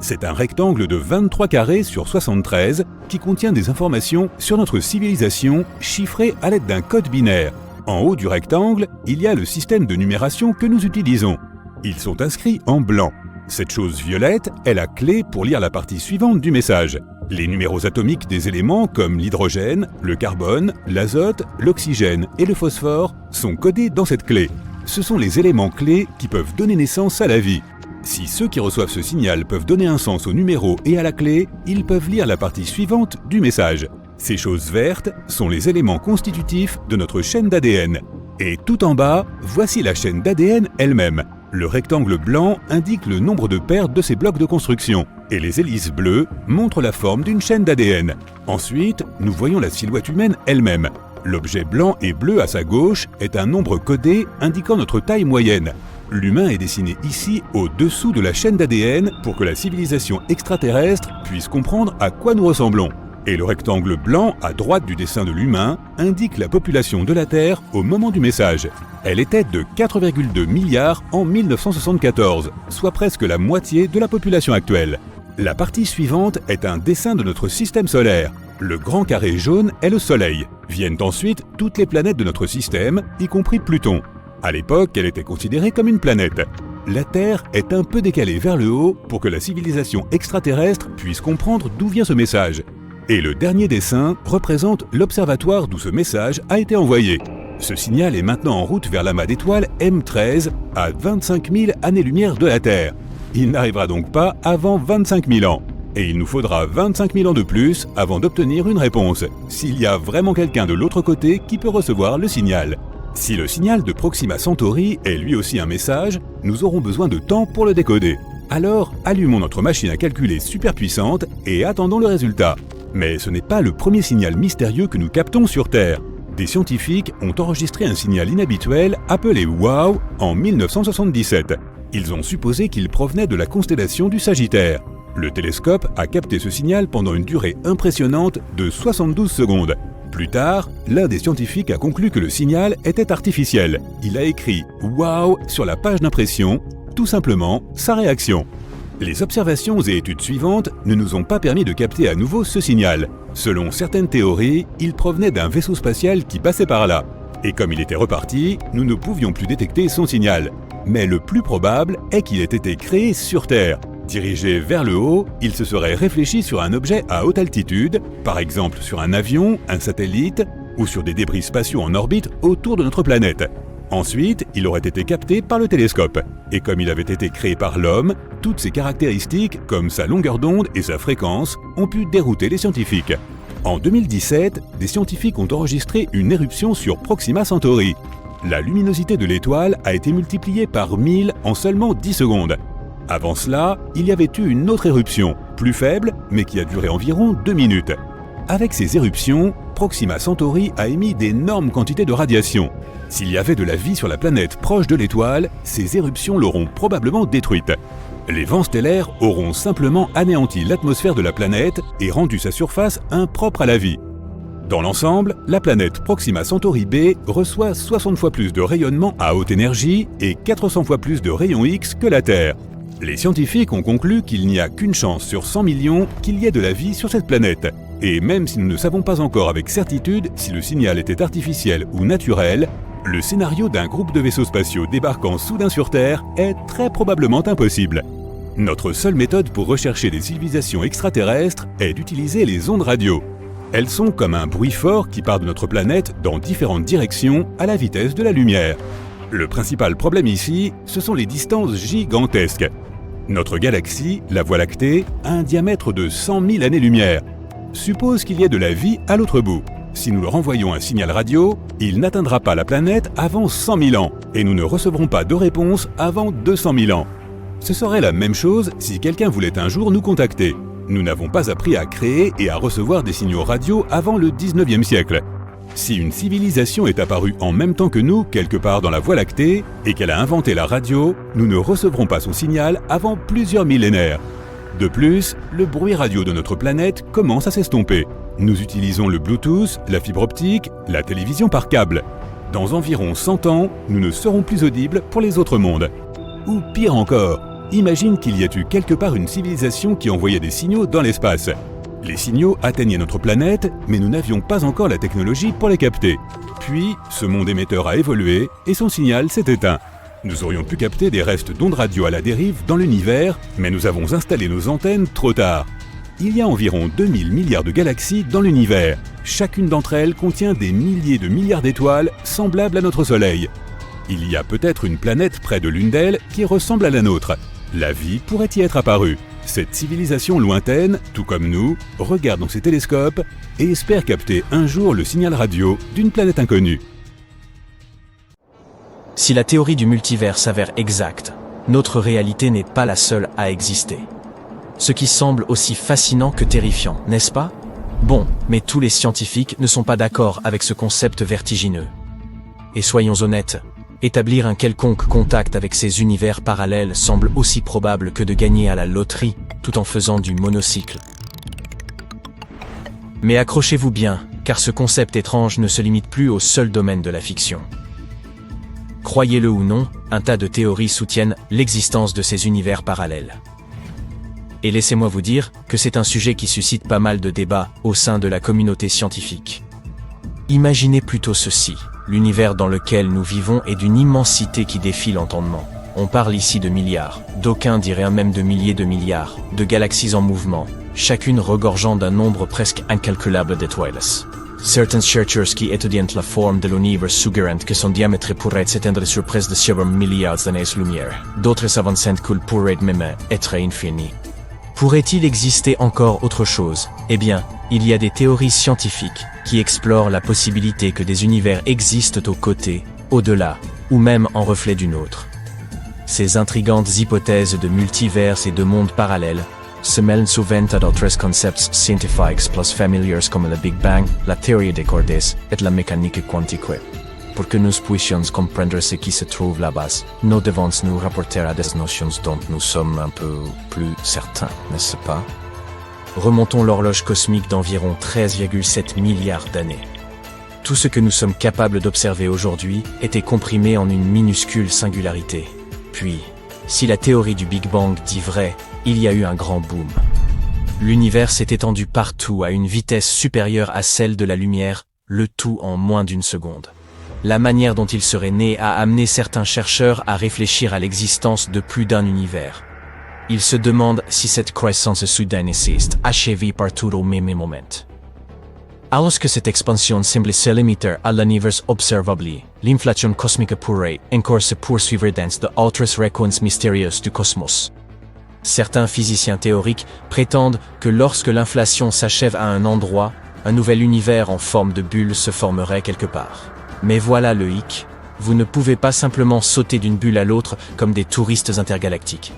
C'est un rectangle de 23 carrés sur 73 qui contient des informations sur notre civilisation chiffrées à l'aide d'un code binaire. En haut du rectangle, il y a le système de numération que nous utilisons. Ils sont inscrits en blanc. Cette chose violette est la clé pour lire la partie suivante du message. Les numéros atomiques des éléments comme l'hydrogène, le carbone, l'azote, l'oxygène et le phosphore sont codés dans cette clé. Ce sont les éléments clés qui peuvent donner naissance à la vie. Si ceux qui reçoivent ce signal peuvent donner un sens au numéro et à la clé, ils peuvent lire la partie suivante du message. Ces choses vertes sont les éléments constitutifs de notre chaîne d'ADN. Et tout en bas, voici la chaîne d'ADN elle-même. Le rectangle blanc indique le nombre de paires de ces blocs de construction, et les hélices bleues montrent la forme d'une chaîne d'ADN. Ensuite, nous voyons la silhouette humaine elle-même. L'objet blanc et bleu à sa gauche est un nombre codé indiquant notre taille moyenne. L'humain est dessiné ici au-dessous de la chaîne d'ADN pour que la civilisation extraterrestre puisse comprendre à quoi nous ressemblons. Et le rectangle blanc à droite du dessin de l'humain indique la population de la Terre au moment du message. Elle était de 4,2 milliards en 1974, soit presque la moitié de la population actuelle. La partie suivante est un dessin de notre système solaire. Le grand carré jaune est le Soleil. Viennent ensuite toutes les planètes de notre système, y compris Pluton. À l'époque, elle était considérée comme une planète. La Terre est un peu décalée vers le haut pour que la civilisation extraterrestre puisse comprendre d'où vient ce message. Et le dernier dessin représente l'observatoire d'où ce message a été envoyé. Ce signal est maintenant en route vers l'amas d'étoiles M13 à 25 000 années-lumière de la Terre. Il n'arrivera donc pas avant 25 000 ans. Et il nous faudra 25 000 ans de plus avant d'obtenir une réponse, s'il y a vraiment quelqu'un de l'autre côté qui peut recevoir le signal. Si le signal de Proxima Centauri est lui aussi un message, nous aurons besoin de temps pour le décoder. Alors, allumons notre machine à calculer super puissante et attendons le résultat. Mais ce n'est pas le premier signal mystérieux que nous captons sur Terre. Des scientifiques ont enregistré un signal inhabituel appelé WOW en 1977. Ils ont supposé qu'il provenait de la constellation du Sagittaire. Le télescope a capté ce signal pendant une durée impressionnante de 72 secondes. Plus tard, l'un des scientifiques a conclu que le signal était artificiel. Il a écrit « Wow » sur la page d'impression, tout simplement sa réaction. Les observations et études suivantes ne nous ont pas permis de capter à nouveau ce signal. Selon certaines théories, il provenait d'un vaisseau spatial qui passait par là. Et comme il était reparti, nous ne pouvions plus détecter son signal. Mais le plus probable est qu'il ait été créé sur Terre. Dirigé vers le haut, il se serait réfléchi sur un objet à haute altitude, par exemple sur un avion, un satellite, ou sur des débris spatiaux en orbite autour de notre planète. Ensuite, il aurait été capté par le télescope. Et comme il avait été créé par l'homme, toutes ses caractéristiques, comme sa longueur d'onde et sa fréquence, ont pu dérouter les scientifiques. En 2017, des scientifiques ont enregistré une éruption sur Proxima Centauri. La luminosité de l'étoile a été multipliée par 1000 en seulement 10 secondes. Avant cela, il y avait eu une autre éruption, plus faible, mais qui a duré environ 2 minutes. Avec ces éruptions, Proxima Centauri a émis d'énormes quantités de radiation. S'il y avait de la vie sur la planète proche de l'étoile, ces éruptions l'auront probablement détruite. Les vents stellaires auront simplement anéanti l'atmosphère de la planète et rendu sa surface impropre à la vie. Dans l'ensemble, la planète Proxima Centauri b reçoit 60 fois plus de rayonnement à haute énergie et 400 fois plus de rayons X que la Terre. Les scientifiques ont conclu qu'il n'y a qu'une chance sur 100 millions qu'il y ait de la vie sur cette planète. Et même si nous ne savons pas encore avec certitude si le signal était artificiel ou naturel, le scénario d'un groupe de vaisseaux spatiaux débarquant soudain sur Terre est très probablement impossible. Notre seule méthode pour rechercher des civilisations extraterrestres est d'utiliser les ondes radio. Elles sont comme un bruit fort qui part de notre planète dans différentes directions à la vitesse de la lumière. Le principal problème ici, ce sont les distances gigantesques. Notre galaxie, la Voie lactée, a un diamètre de 100 000 années-lumière. Suppose qu'il y ait de la vie à l'autre bout. Si nous leur envoyons un signal radio, il n'atteindra pas la planète avant 100 000 ans, et nous ne recevrons pas de réponse avant 200 000 ans. Ce serait la même chose si quelqu'un voulait un jour nous contacter. Nous n'avons pas appris à créer et à recevoir des signaux radio avant le 19e siècle. Si une civilisation est apparue en même temps que nous, quelque part dans la Voie lactée, et qu'elle a inventé la radio, nous ne recevrons pas son signal avant plusieurs millénaires. De plus, le bruit radio de notre planète commence à s'estomper. Nous utilisons le Bluetooth, la fibre optique, la télévision par câble. Dans environ 100 ans, nous ne serons plus audibles pour les autres mondes. Ou pire encore, imagine qu'il y ait eu quelque part une civilisation qui envoyait des signaux dans l'espace. Les signaux atteignaient notre planète, mais nous n'avions pas encore la technologie pour les capter. Puis, ce monde émetteur a évolué et son signal s'est éteint. Nous aurions pu capter des restes d'ondes radio à la dérive dans l'univers, mais nous avons installé nos antennes trop tard. Il y a environ 2000 milliards de galaxies dans l'univers. Chacune d'entre elles contient des milliers de milliards d'étoiles semblables à notre Soleil. Il y a peut-être une planète près de l'une d'elles qui ressemble à la nôtre. La vie pourrait y être apparue. Cette civilisation lointaine, tout comme nous, regarde dans ses télescopes et espère capter un jour le signal radio d'une planète inconnue. Si la théorie du multivers s'avère exacte, notre réalité n'est pas la seule à exister. Ce qui semble aussi fascinant que terrifiant, n'est-ce pas? Bon, mais tous les scientifiques ne sont pas d'accord avec ce concept vertigineux. Et soyons honnêtes, établir un quelconque contact avec ces univers parallèles semble aussi probable que de gagner à la loterie tout en faisant du monocycle. Mais accrochez-vous bien, car ce concept étrange ne se limite plus au seul domaine de la fiction. Croyez-le ou non, un tas de théories soutiennent l'existence de ces univers parallèles. Et laissez-moi vous dire que c'est un sujet qui suscite pas mal de débats au sein de la communauté scientifique. Imaginez plutôt ceci, l'univers dans lequel nous vivons est d'une immensité qui défie l'entendement. On parle ici de milliards, d'aucuns diraient même de milliers de milliards, de galaxies en mouvement, chacune regorgeant d'un nombre presque incalculable d'étoiles. Certains chercheurs qui étudient la forme de l'univers suggèrent que son diamètre pourrait s'étendre sur près de 7 milliards d'années-lumière. D'autres avancent qu'il pourrait même être infini. Pourrait-il exister encore autre chose? Eh bien, il y a des théories scientifiques qui explorent la possibilité que des univers existent aux côtés, au-delà, ou même en reflet d'une autre. Ces intrigantes hypothèses de multivers et de mondes parallèles se mêlent souvent à d'autres concepts scientifiques plus familiers comme le Big Bang, la théorie des cordes et la mécanique quantique. Pour que nous puissions comprendre ce qui se trouve là-bas, nous devons nous rapporter à des notions dont nous sommes un peu plus certains, n'est-ce pas? Remontons l'horloge cosmique d'environ 13,7 milliards d'années. Tout ce que nous sommes capables d'observer aujourd'hui était comprimé en une minuscule singularité. Puis, si la théorie du Big Bang dit vrai, il y a eu un grand boom. L'univers s'est étendu partout à une vitesse supérieure à celle de la lumière, le tout en moins d'une seconde. La manière dont il serait né a amené certains chercheurs à réfléchir à l'existence de plus d'un univers. Ils se demandent si cette croissance soudaine est achevée partout au même moment. Alors que cette expansion semble se limiter à l'univers observable, l'inflation cosmique pourrait encore se poursuivre dans d'autres recoins mystérieux du cosmos. Certains physiciens théoriques prétendent que lorsque l'inflation s'achève à un endroit, un nouvel univers en forme de bulle se formerait quelque part. Mais voilà le hic, vous ne pouvez pas simplement sauter d'une bulle à l'autre comme des touristes intergalactiques.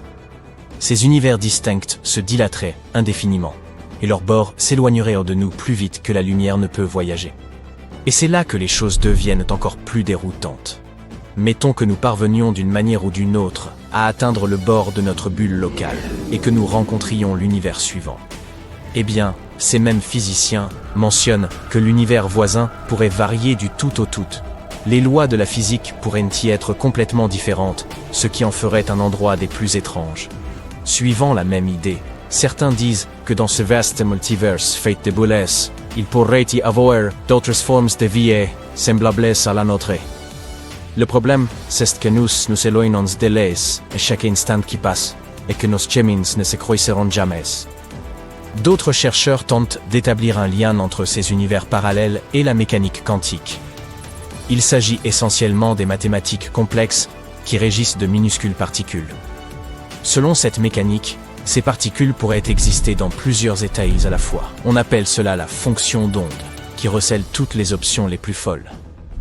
Ces univers distincts se dilateraient indéfiniment, et leurs bords s'éloigneraient de nous plus vite que la lumière ne peut voyager. Et c'est là que les choses deviennent encore plus déroutantes. Mettons que nous parvenions d'une manière ou d'une autre à atteindre le bord de notre bulle locale, et que nous rencontrions l'univers suivant. Eh bien, ces mêmes physiciens mentionnent que l'univers voisin pourrait varier du tout au tout. Les lois de la physique pourraient y être complètement différentes, ce qui en ferait un endroit des plus étranges. Suivant la même idée, certains disent que dans ce vaste multiverse fait de boules, il pourrait y avoir d'autres formes de vie semblables à la nôtre. Le problème, c'est que nous éloignons de l'es à chaque instant qui passe, et que nos chemins ne se croiseront jamais. D'autres chercheurs tentent d'établir un lien entre ces univers parallèles et la mécanique quantique. Il s'agit essentiellement des mathématiques complexes qui régissent de minuscules particules. Selon cette mécanique, ces particules pourraient exister dans plusieurs états à la fois. On appelle cela la fonction d'onde, qui recèle toutes les options les plus folles.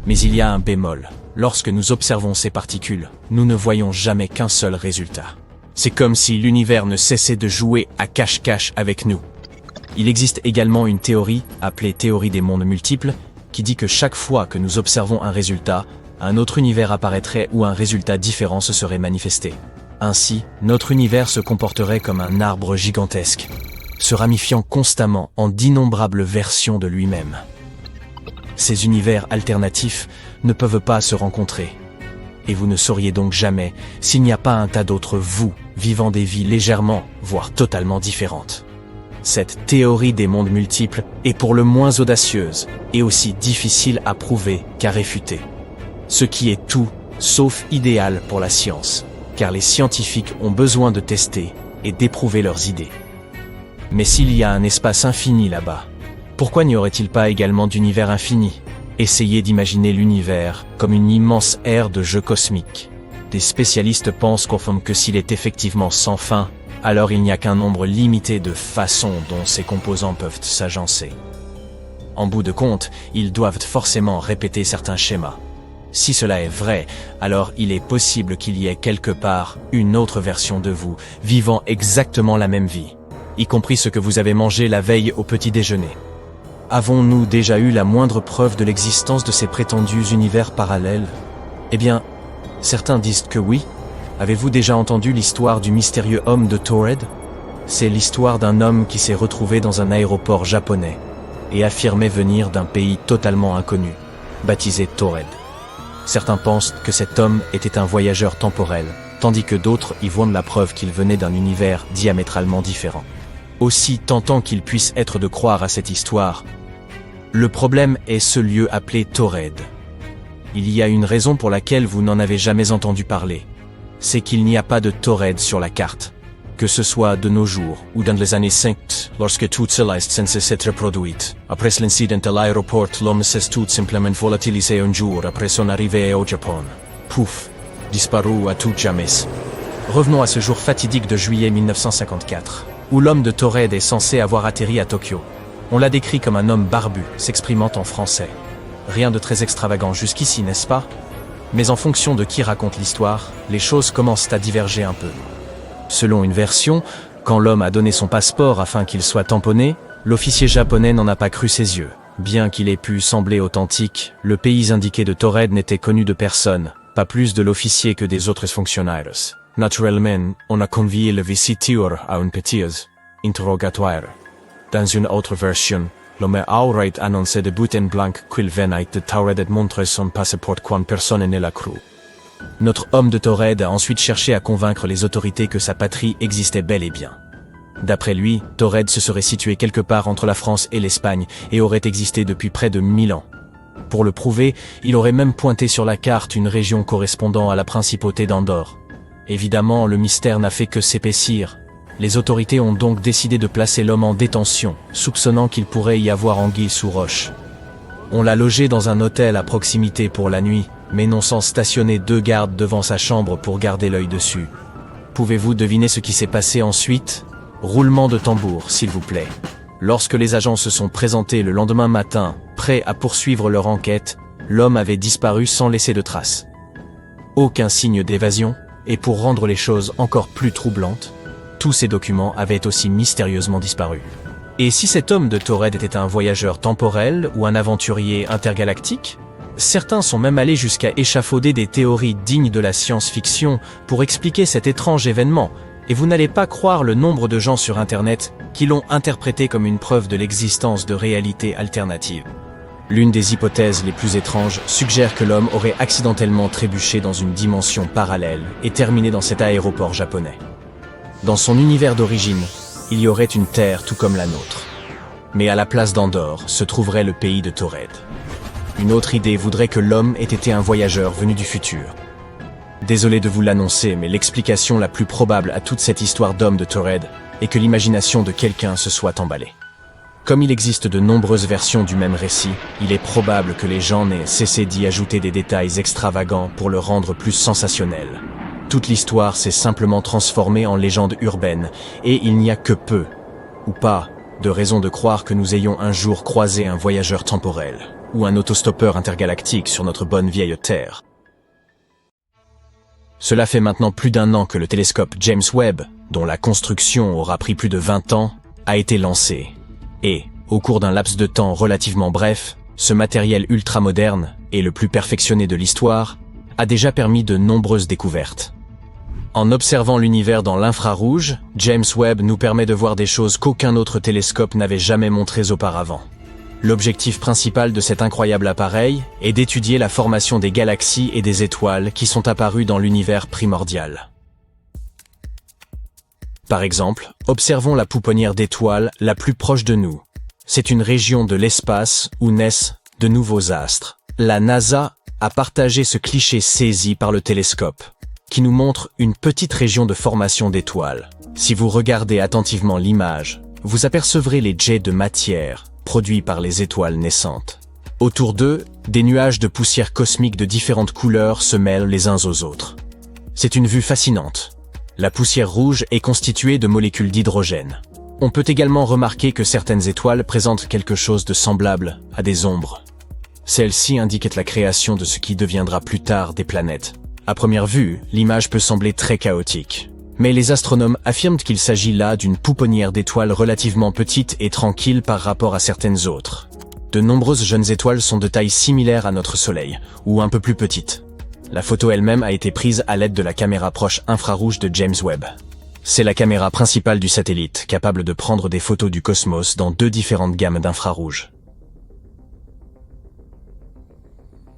Mais il y a un bémol. Lorsque nous observons ces particules, nous ne voyons jamais qu'un seul résultat. C'est comme si l'univers ne cessait de jouer à cache-cache avec nous. Il existe également une théorie, appelée théorie des mondes multiples, qui dit que chaque fois que nous observons un résultat, un autre univers apparaîtrait où un résultat différent se serait manifesté. Ainsi, notre univers se comporterait comme un arbre gigantesque, se ramifiant constamment en d'innombrables versions de lui-même. Ces univers alternatifs ne peuvent pas se rencontrer. Et vous ne sauriez donc jamais s'il n'y a pas un tas d'autres vous vivant des vies légèrement, voire totalement différentes. Cette théorie des mondes multiples est pour le moins audacieuse et aussi difficile à prouver qu'à réfuter. Ce qui est tout sauf idéal pour la science, car les scientifiques ont besoin de tester et d'éprouver leurs idées. Mais s'il y a un espace infini là-bas, pourquoi n'y aurait-il pas également d'univers infini ? Essayez d'imaginer l'univers comme une immense aire de jeu cosmique. Des spécialistes pensent que s'il est effectivement sans fin, alors il n'y a qu'un nombre limité de façons dont ces composants peuvent s'agencer. En bout de compte, ils doivent forcément répéter certains schémas. Si cela est vrai, alors il est possible qu'il y ait quelque part une autre version de vous, vivant exactement la même vie, y compris ce que vous avez mangé la veille au petit déjeuner. Avons-nous déjà eu la moindre preuve de l'existence de ces prétendus univers parallèles ? Eh bien, certains disent que oui. Avez-vous déjà entendu l'histoire du mystérieux homme de Taured ? C'est l'histoire d'un homme qui s'est retrouvé dans un aéroport japonais et affirmait venir d'un pays totalement inconnu, baptisé Taured. Certains pensent que cet homme était un voyageur temporel, tandis que d'autres y voient la preuve qu'il venait d'un univers diamétralement différent. Aussi tentant qu'il puisse être de croire à cette histoire, le problème est ce lieu appelé Taured. Il y a une raison pour laquelle vous n'en avez jamais entendu parler. C'est qu'il n'y a pas de Taured sur la carte. Que ce soit de nos jours ou dans les années 50, lorsque tout cela s'est reproduit. Après l'incident à l'aéroport, l'homme s'est tout simplement volatilisé un jour après son arrivée au Japon. Pouf, disparu à tout jamais. Revenons à ce jour fatidique de juillet 1954, où l'homme de Taured est censé avoir atterri à Tokyo. On l'a décrit comme un homme barbu, s'exprimant en français. Rien de très extravagant jusqu'ici, n'est-ce pas ? Mais en fonction de qui raconte l'histoire, les choses commencent à diverger un peu. Selon une version, quand l'homme a donné son passeport afin qu'il soit tamponné, l'officier japonais n'en a pas cru ses yeux. Bien qu'il ait pu sembler authentique, le pays indiqué de Taured n'était connu de personne, pas plus de l'officier que des autres fonctionnaires. Naturellement, on a convié le visiteur à un petit interrogatoire. Dans une autre version, l'homme aurait annoncé de but en blanc qu'il venait de Taured et montrer son passeport quand personne ne l'a cru. Notre homme de Taured a ensuite cherché à convaincre les autorités que sa patrie existait bel et bien. D'après lui, Taured se serait situé quelque part entre la France et l'Espagne et aurait existé depuis près de 1000 ans. Pour le prouver, il aurait même pointé sur la carte une région correspondant à la principauté d'Andorre. Évidemment, le mystère n'a fait que s'épaissir. Les autorités ont donc décidé de placer l'homme en détention, soupçonnant qu'il pourrait y avoir anguille sous roche. On l'a logé dans un hôtel à proximité pour la nuit, mais non sans stationner 2 gardes devant sa chambre pour garder l'œil dessus. Pouvez-vous deviner ce qui s'est passé ensuite ? Roulement de tambour, s'il vous plaît. Lorsque les agents se sont présentés le lendemain matin, prêts à poursuivre leur enquête, l'homme avait disparu sans laisser de traces. Aucun signe d'évasion, et pour rendre les choses encore plus troublantes, tous ces documents avaient aussi mystérieusement disparu. Et si cet homme de Taured était un voyageur temporel ou un aventurier intergalactique ? Certains sont même allés jusqu'à échafauder des théories dignes de la science-fiction pour expliquer cet étrange événement, et vous n'allez pas croire le nombre de gens sur Internet qui l'ont interprété comme une preuve de l'existence de réalités alternatives. L'une des hypothèses les plus étranges suggère que l'homme aurait accidentellement trébuché dans une dimension parallèle et terminé dans cet aéroport japonais. Dans son univers d'origine, il y aurait une Terre tout comme la nôtre. Mais à la place d'Andorre se trouverait le pays de Taured. Une autre idée voudrait que l'homme ait été un voyageur venu du futur. Désolé de vous l'annoncer, mais l'explication la plus probable à toute cette histoire d'homme de Taured est que l'imagination de quelqu'un se soit emballée. Comme il existe de nombreuses versions du même récit, il est probable que les gens n'aient cessé d'y ajouter des détails extravagants pour le rendre plus sensationnel. Toute l'histoire s'est simplement transformée en légende urbaine, et il n'y a que peu, ou pas, de raison de croire que nous ayons un jour croisé un voyageur temporel, ou un autostoppeur intergalactique sur notre bonne vieille Terre. Cela fait maintenant plus d'1 an que le télescope James Webb, dont la construction aura pris plus de 20 ans, a été lancé. Et, au cours d'un laps de temps relativement bref, ce matériel ultramoderne, et le plus perfectionné de l'histoire, a déjà permis de nombreuses découvertes. En observant l'univers dans l'infrarouge, James Webb nous permet de voir des choses qu'aucun autre télescope n'avait jamais montrées auparavant. L'objectif principal de cet incroyable appareil est d'étudier la formation des galaxies et des étoiles qui sont apparues dans l'univers primordial. Par exemple, observons la pouponnière d'étoiles la plus proche de nous. C'est une région de l'espace où naissent de nouveaux astres. La NASA a partagé ce cliché saisi par le télescope, qui nous montre une petite région de formation d'étoiles. Si vous regardez attentivement l'image, vous apercevrez les jets de matière produits par les étoiles naissantes. Autour d'eux, des nuages de poussière cosmique de différentes couleurs se mêlent les uns aux autres. C'est une vue fascinante. La poussière rouge est constituée de molécules d'hydrogène. On peut également remarquer que certaines étoiles présentent quelque chose de semblable à des ombres. Celles-ci indiquent la création de ce qui deviendra plus tard des planètes. À première vue, l'image peut sembler très chaotique. Mais les astronomes affirment qu'il s'agit là d'une pouponnière d'étoiles relativement petite et tranquille par rapport à certaines autres. De nombreuses jeunes étoiles sont de taille similaire à notre Soleil, ou un peu plus petites. La photo elle-même a été prise à l'aide de la caméra proche infrarouge de James Webb. C'est la caméra principale du satellite, capable de prendre des photos du cosmos dans 2 différentes gammes d'infrarouge.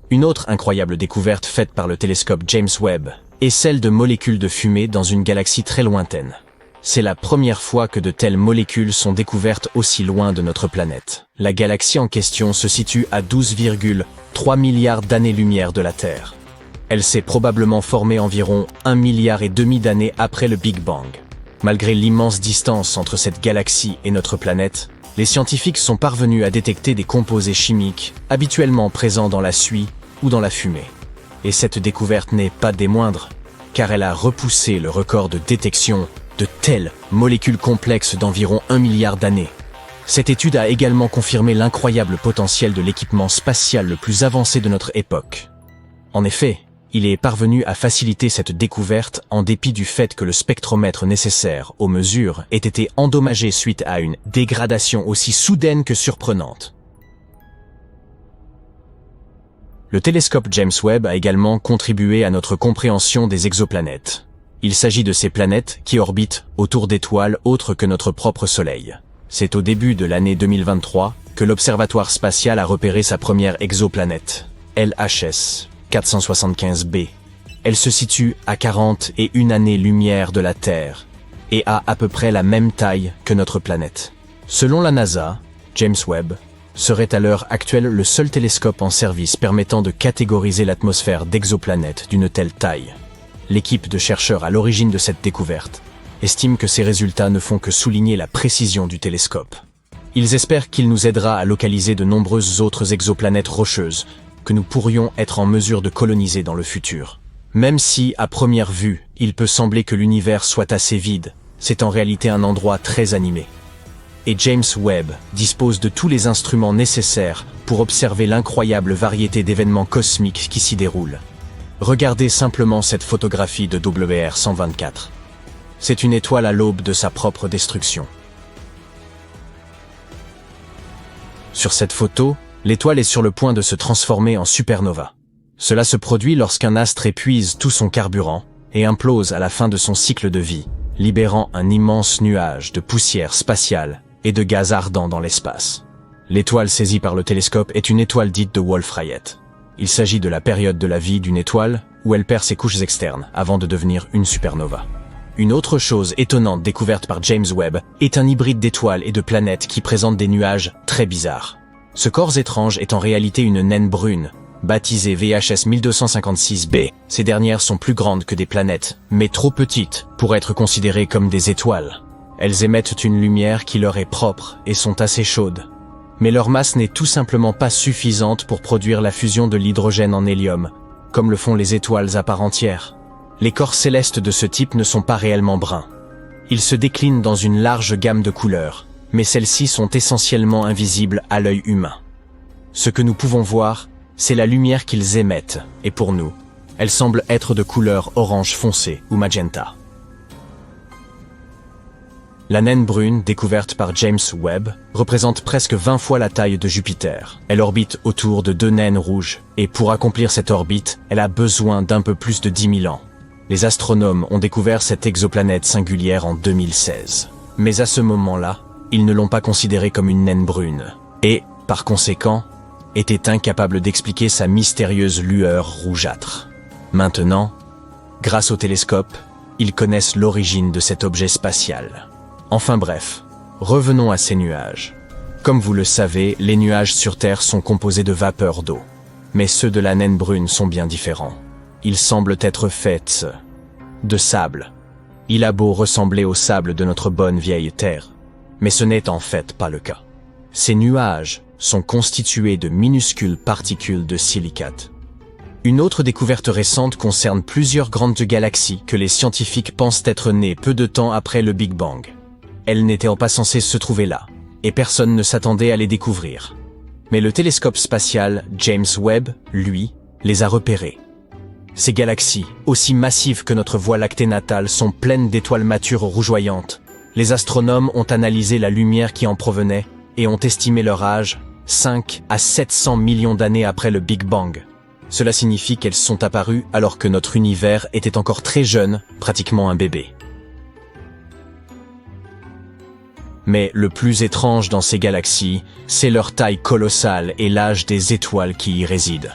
Une autre incroyable découverte faite par le télescope James Webb est celle de molécules de fumée dans une galaxie très lointaine. C'est la première fois que de telles molécules sont découvertes aussi loin de notre planète. La galaxie en question se situe à 12,3 milliards d'années-lumière de la Terre. Elle s'est probablement formée environ 1,5 milliard d'années après le Big Bang. Malgré l'immense distance entre cette galaxie et notre planète, les scientifiques sont parvenus à détecter des composés chimiques habituellement présents dans la suie ou dans la fumée. Et cette découverte n'est pas des moindres, car elle a repoussé le record de détection de telles molécules complexes d'environ 1 milliard d'années. Cette étude a également confirmé l'incroyable potentiel de l'équipement spatial le plus avancé de notre époque. En effet, il est parvenu à faciliter cette découverte en dépit du fait que le spectromètre nécessaire aux mesures ait été endommagé suite à une dégradation aussi soudaine que surprenante. Le télescope James Webb a également contribué à notre compréhension des exoplanètes. Il s'agit de ces planètes qui orbitent autour d'étoiles autres que notre propre Soleil. C'est au début de l'année 2023 que l'Observatoire spatial a repéré sa première exoplanète, LHS 475b. Elle se situe à 41 années-lumière de la Terre et a à peu près la même taille que notre planète. Selon la NASA, James Webb serait à l'heure actuelle le seul télescope en service permettant de catégoriser l'atmosphère d'exoplanètes d'une telle taille. L'équipe de chercheurs à l'origine de cette découverte estime que ces résultats ne font que souligner la précision du télescope. Ils espèrent qu'il nous aidera à localiser de nombreuses autres exoplanètes rocheuses que nous pourrions être en mesure de coloniser dans le futur. Même si, à première vue, il peut sembler que l'univers soit assez vide, c'est en réalité un endroit très animé. Et James Webb dispose de tous les instruments nécessaires pour observer l'incroyable variété d'événements cosmiques qui s'y déroulent. Regardez simplement cette photographie de WR124. C'est une étoile à l'aube de sa propre destruction. Sur cette photo, l'étoile est sur le point de se transformer en supernova. Cela se produit lorsqu'un astre épuise tout son carburant et implose à la fin de son cycle de vie, libérant un immense nuage de poussière spatiale et de gaz ardent dans l'espace. L'étoile saisie par le télescope est une étoile dite de Wolf-Rayet. Il s'agit de la période de la vie d'une étoile où elle perd ses couches externes avant de devenir une supernova. Une autre chose étonnante découverte par James Webb est un hybride d'étoiles et de planètes qui présente des nuages très bizarres. Ce corps étrange est en réalité une naine brune, baptisée VHS 1256b. Ces dernières sont plus grandes que des planètes, mais trop petites pour être considérées comme des étoiles. Elles émettent une lumière qui leur est propre et sont assez chaudes. Mais leur masse n'est tout simplement pas suffisante pour produire la fusion de l'hydrogène en hélium, comme le font les étoiles à part entière. Les corps célestes de ce type ne sont pas réellement bruns. Ils se déclinent dans une large gamme de couleurs, mais celles-ci sont essentiellement invisibles à l'œil humain. Ce que nous pouvons voir, c'est la lumière qu'ils émettent, et pour nous, elle semble être de couleur orange foncé ou magenta. La naine brune, découverte par James Webb, représente presque 20 fois la taille de Jupiter. Elle orbite autour de 2 naines rouges, et pour accomplir cette orbite, elle a besoin d'un peu plus de 10 000 ans. Les astronomes ont découvert cette exoplanète singulière en 2016. Mais à ce moment-là, ils ne l'ont pas considérée comme une naine brune, et, par conséquent, étaient incapables d'expliquer sa mystérieuse lueur rougeâtre. Maintenant, grâce au télescope, ils connaissent l'origine de cet objet spatial. Enfin bref, revenons à ces nuages. Comme vous le savez, les nuages sur Terre sont composés de vapeur d'eau. Mais ceux de la naine brune sont bien différents. Ils semblent être faits de sable. Il a beau ressembler au sable de notre bonne vieille Terre, mais ce n'est en fait pas le cas. Ces nuages sont constitués de minuscules particules de silicate. Une autre découverte récente concerne plusieurs grandes galaxies que les scientifiques pensent être nées peu de temps après le Big Bang. Elles n'étaient pas censées se trouver là, et personne ne s'attendait à les découvrir. Mais le télescope spatial James Webb, lui, les a repérées. Ces galaxies, aussi massives que notre Voie lactée natale, sont pleines d'étoiles matures rougeoyantes. Les astronomes ont analysé la lumière qui en provenait et ont estimé leur âge 5 à 700 millions d'années après le Big Bang. Cela signifie qu'elles sont apparues alors que notre univers était encore très jeune, pratiquement un bébé. Mais le plus étrange dans ces galaxies, c'est leur taille colossale et l'âge des étoiles qui y résident.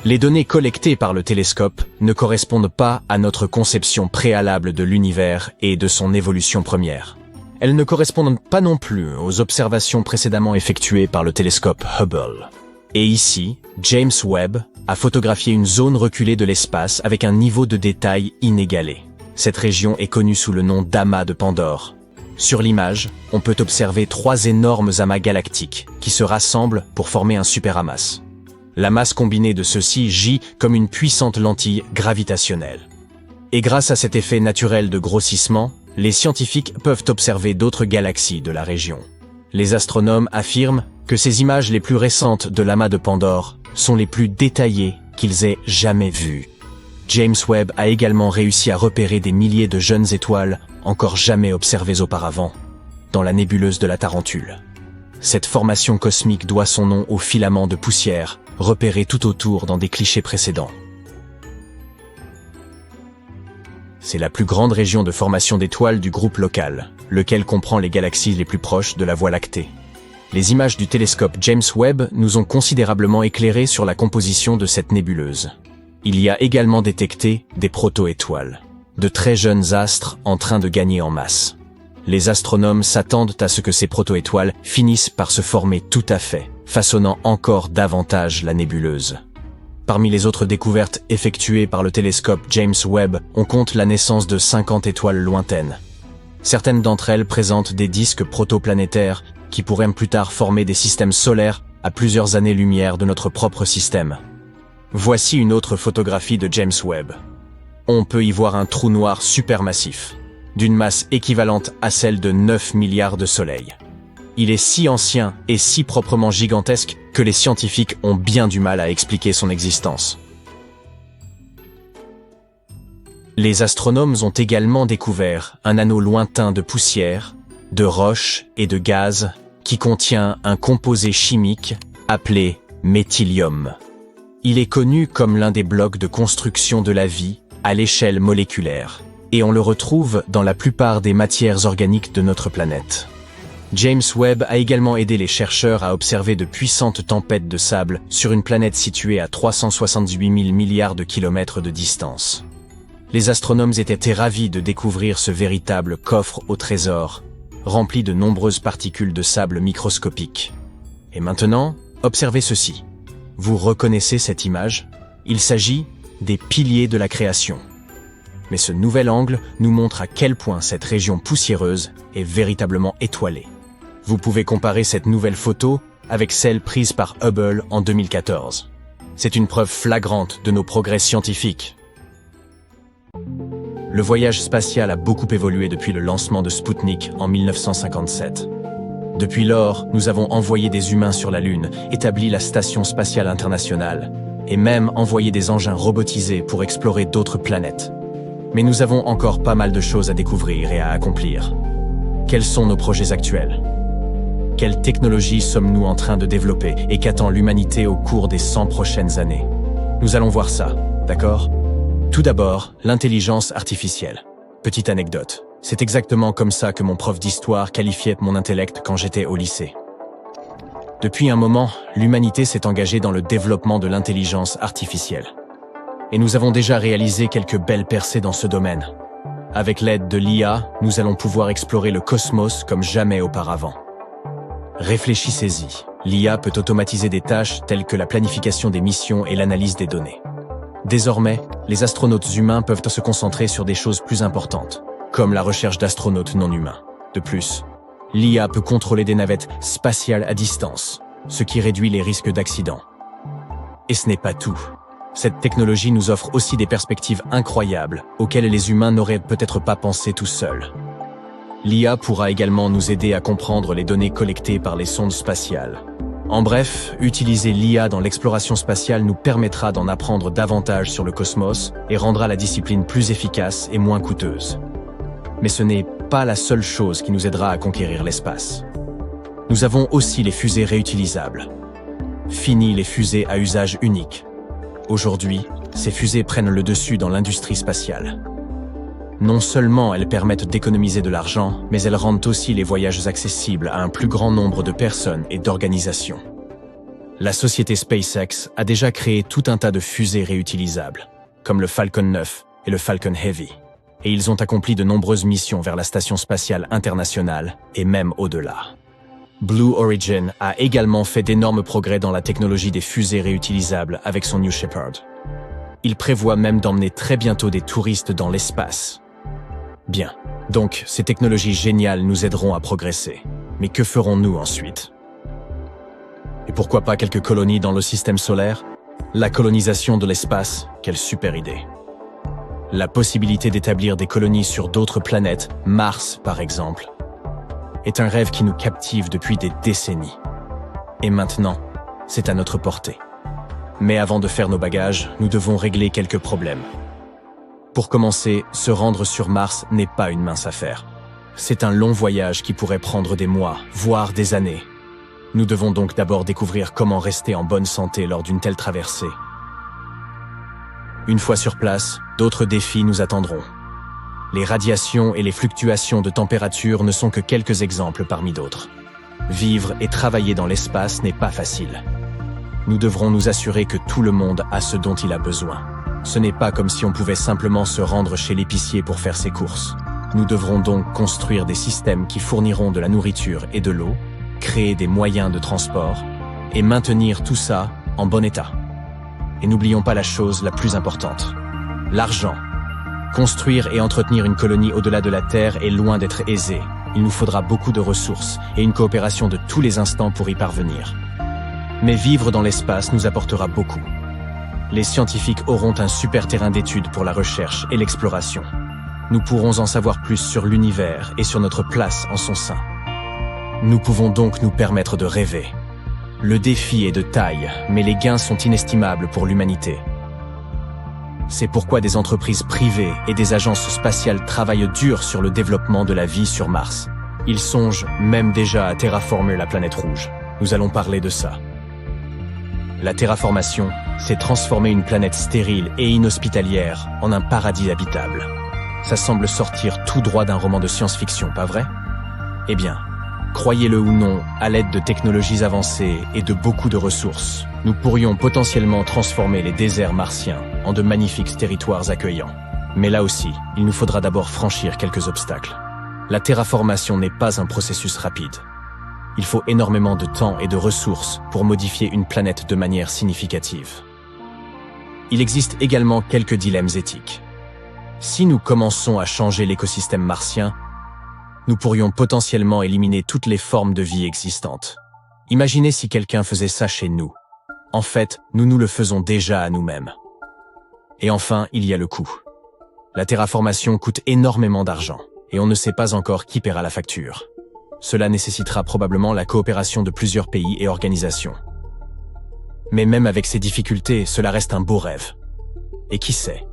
Les données collectées par le télescope ne correspondent pas à notre conception préalable de l'univers et de son évolution première. Elles ne correspondent pas non plus aux observations précédemment effectuées par le télescope Hubble. Et ici, James Webb a photographié une zone reculée de l'espace avec un niveau de détail inégalé. Cette région est connue sous le nom d'amas de Pandore. Sur l'image, on peut observer 3 énormes amas galactiques qui se rassemblent pour former un superamas. La masse combinée de ceux-ci gît comme une puissante lentille gravitationnelle. Et grâce à cet effet naturel de grossissement, les scientifiques peuvent observer d'autres galaxies de la région. Les astronomes affirment que ces images les plus récentes de l'amas de Pandore sont les plus détaillées qu'ils aient jamais vues. James Webb a également réussi à repérer des milliers de jeunes étoiles encore jamais observées auparavant, dans la nébuleuse de la Tarentule. Cette formation cosmique doit son nom aux filaments de poussière repérés tout autour dans des clichés précédents. C'est la plus grande région de formation d'étoiles du groupe local, lequel comprend les galaxies les plus proches de la Voie lactée. Les images du télescope James Webb nous ont considérablement éclairés sur la composition de cette nébuleuse. Il y a également détecté des proto-étoiles, de très jeunes astres en train de gagner en masse. Les astronomes s'attendent à ce que ces proto-étoiles finissent par se former tout à fait, façonnant encore davantage la nébuleuse. Parmi les autres découvertes effectuées par le télescope James Webb, on compte la naissance de 50 étoiles lointaines. Certaines d'entre elles présentent des disques protoplanétaires qui pourraient plus tard former des systèmes solaires à plusieurs années-lumière de notre propre système. Voici une autre photographie de James Webb. On peut y voir un trou noir supermassif, d'une masse équivalente à celle de 9 milliards de soleils. Il est si ancien et si proprement gigantesque que les scientifiques ont bien du mal à expliquer son existence. Les astronomes ont également découvert un anneau lointain de poussière, de roches et de gaz qui contient un composé chimique appelé méthylium. Il est connu comme l'un des blocs de construction de la vie à l'échelle moléculaire, et on le retrouve dans la plupart des matières organiques de notre planète. James Webb a également aidé les chercheurs à observer de puissantes tempêtes de sable sur une planète située à 378 000 milliards de kilomètres de distance. Les astronomes étaient ravis de découvrir ce véritable coffre au trésor, rempli de nombreuses particules de sable microscopiques. Et maintenant, observez ceci. Vous reconnaissez cette image? Il s'agit des piliers de la création. Mais ce nouvel angle nous montre à quel point cette région poussiéreuse est véritablement étoilée. Vous pouvez comparer cette nouvelle photo avec celle prise par Hubble en 2014. C'est une preuve flagrante de nos progrès scientifiques. Le voyage spatial a beaucoup évolué depuis le lancement de Sputnik en 1957. Depuis lors, nous avons envoyé des humains sur la Lune, établi la Station spatiale internationale, et même envoyé des engins robotisés pour explorer d'autres planètes. Mais nous avons encore pas mal de choses à découvrir et à accomplir. Quels sont nos projets actuels? Quelle technologie sommes-nous en train de développer et qu'attend l'humanité au cours des 100 prochaines années? Nous allons voir ça, d'accord? Tout d'abord, l'intelligence artificielle. Petite anecdote. C'est exactement comme ça que mon prof d'histoire qualifiait mon intellect quand j'étais au lycée. Depuis un moment, l'humanité s'est engagée dans le développement de l'intelligence artificielle. Et nous avons déjà réalisé quelques belles percées dans ce domaine. Avec l'aide de l'IA, nous allons pouvoir explorer le cosmos comme jamais auparavant. Réfléchissez-y. L'IA peut automatiser des tâches telles que la planification des missions et l'analyse des données. Désormais, les astronautes humains peuvent se concentrer sur des choses plus importantes, comme la recherche d'astronautes non humains. De plus, l'IA peut contrôler des navettes spatiales à distance, ce qui réduit les risques d'accidents. Et ce n'est pas tout. Cette technologie nous offre aussi des perspectives incroyables, auxquelles les humains n'auraient peut-être pas pensé tout seuls. L'IA pourra également nous aider à comprendre les données collectées par les sondes spatiales. En bref, utiliser l'IA dans l'exploration spatiale nous permettra d'en apprendre davantage sur le cosmos et rendra la discipline plus efficace et moins coûteuse. Mais ce n'est pas la seule chose qui nous aidera à conquérir l'espace. Nous avons aussi les fusées réutilisables. Fini les fusées à usage unique. Aujourd'hui, ces fusées prennent le dessus dans l'industrie spatiale. Non seulement elles permettent d'économiser de l'argent, mais elles rendent aussi les voyages accessibles à un plus grand nombre de personnes et d'organisations. La société SpaceX a déjà créé tout un tas de fusées réutilisables, comme le Falcon 9 et le Falcon Heavy, et ils ont accompli de nombreuses missions vers la Station spatiale internationale et même au-delà. Blue Origin a également fait d'énormes progrès dans la technologie des fusées réutilisables avec son New Shepard. Il prévoit même d'emmener très bientôt des touristes dans l'espace. Bien, donc ces technologies géniales nous aideront à progresser. Mais que ferons-nous ensuite? Et pourquoi pas quelques colonies dans le système solaire? La colonisation de l'espace, quelle super idée. La possibilité d'établir des colonies sur d'autres planètes, Mars par exemple, est un rêve qui nous captive depuis des décennies. Et maintenant, c'est à notre portée. Mais avant de faire nos bagages, nous devons régler quelques problèmes. Pour commencer, se rendre sur Mars n'est pas une mince affaire. C'est un long voyage qui pourrait prendre des mois, voire des années. Nous devons donc d'abord découvrir comment rester en bonne santé lors d'une telle traversée. Une fois sur place, d'autres défis nous attendront. Les radiations et les fluctuations de température ne sont que quelques exemples parmi d'autres. Vivre et travailler dans l'espace n'est pas facile. Nous devrons nous assurer que tout le monde a ce dont il a besoin. Ce n'est pas comme si on pouvait simplement se rendre chez l'épicier pour faire ses courses. Nous devrons donc construire des systèmes qui fourniront de la nourriture et de l'eau, créer des moyens de transport et maintenir tout ça en bon état. Et n'oublions pas la chose la plus importante, l'argent. Construire et entretenir une colonie au-delà de la Terre est loin d'être aisé. Il nous faudra beaucoup de ressources et une coopération de tous les instants pour y parvenir. Mais vivre dans l'espace nous apportera beaucoup. Les scientifiques auront un super terrain d'étude pour la recherche et l'exploration. Nous pourrons en savoir plus sur l'univers et sur notre place en son sein. Nous pouvons donc nous permettre de rêver. Le défi est de taille, mais les gains sont inestimables pour l'humanité. C'est pourquoi des entreprises privées et des agences spatiales travaillent dur sur le développement de la vie sur Mars. Ils songent même déjà à terraformer la planète rouge. Nous allons parler de ça. La terraformation, c'est transformer une planète stérile et inhospitalière en un paradis habitable. Ça semble sortir tout droit d'un roman de science-fiction, pas vrai? Eh bien, croyez-le ou non, à l'aide de technologies avancées et de beaucoup de ressources, nous pourrions potentiellement transformer les déserts martiens en de magnifiques territoires accueillants. Mais là aussi, il nous faudra d'abord franchir quelques obstacles. La terraformation n'est pas un processus rapide. Il faut énormément de temps et de ressources pour modifier une planète de manière significative. Il existe également quelques dilemmes éthiques. Si nous commençons à changer l'écosystème martien, nous pourrions potentiellement éliminer toutes les formes de vie existantes. Imaginez si quelqu'un faisait ça chez nous. En fait, nous nous le faisons déjà à nous-mêmes. Et enfin, il y a le coût. La terraformation coûte énormément d'argent, et on ne sait pas encore qui paiera la facture. Cela nécessitera probablement la coopération de plusieurs pays et organisations. Mais même avec ces difficultés, cela reste un beau rêve. Et qui sait?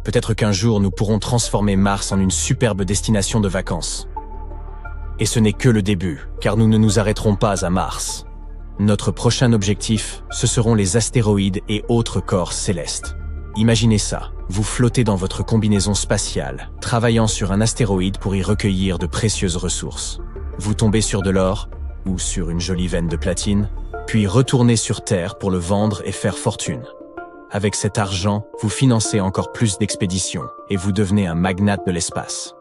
Peut-être qu'un jour nous pourrons transformer Mars en une superbe destination de vacances. Et ce n'est que le début, car nous ne nous arrêterons pas à Mars. Notre prochain objectif, ce seront les astéroïdes et autres corps célestes. Imaginez ça, vous flottez dans votre combinaison spatiale, travaillant sur un astéroïde pour y recueillir de précieuses ressources. Vous tombez sur de l'or, ou sur une jolie veine de platine, puis retournez sur Terre pour le vendre et faire fortune. Avec cet argent, vous financez encore plus d'expéditions, et vous devenez un magnate de l'espace.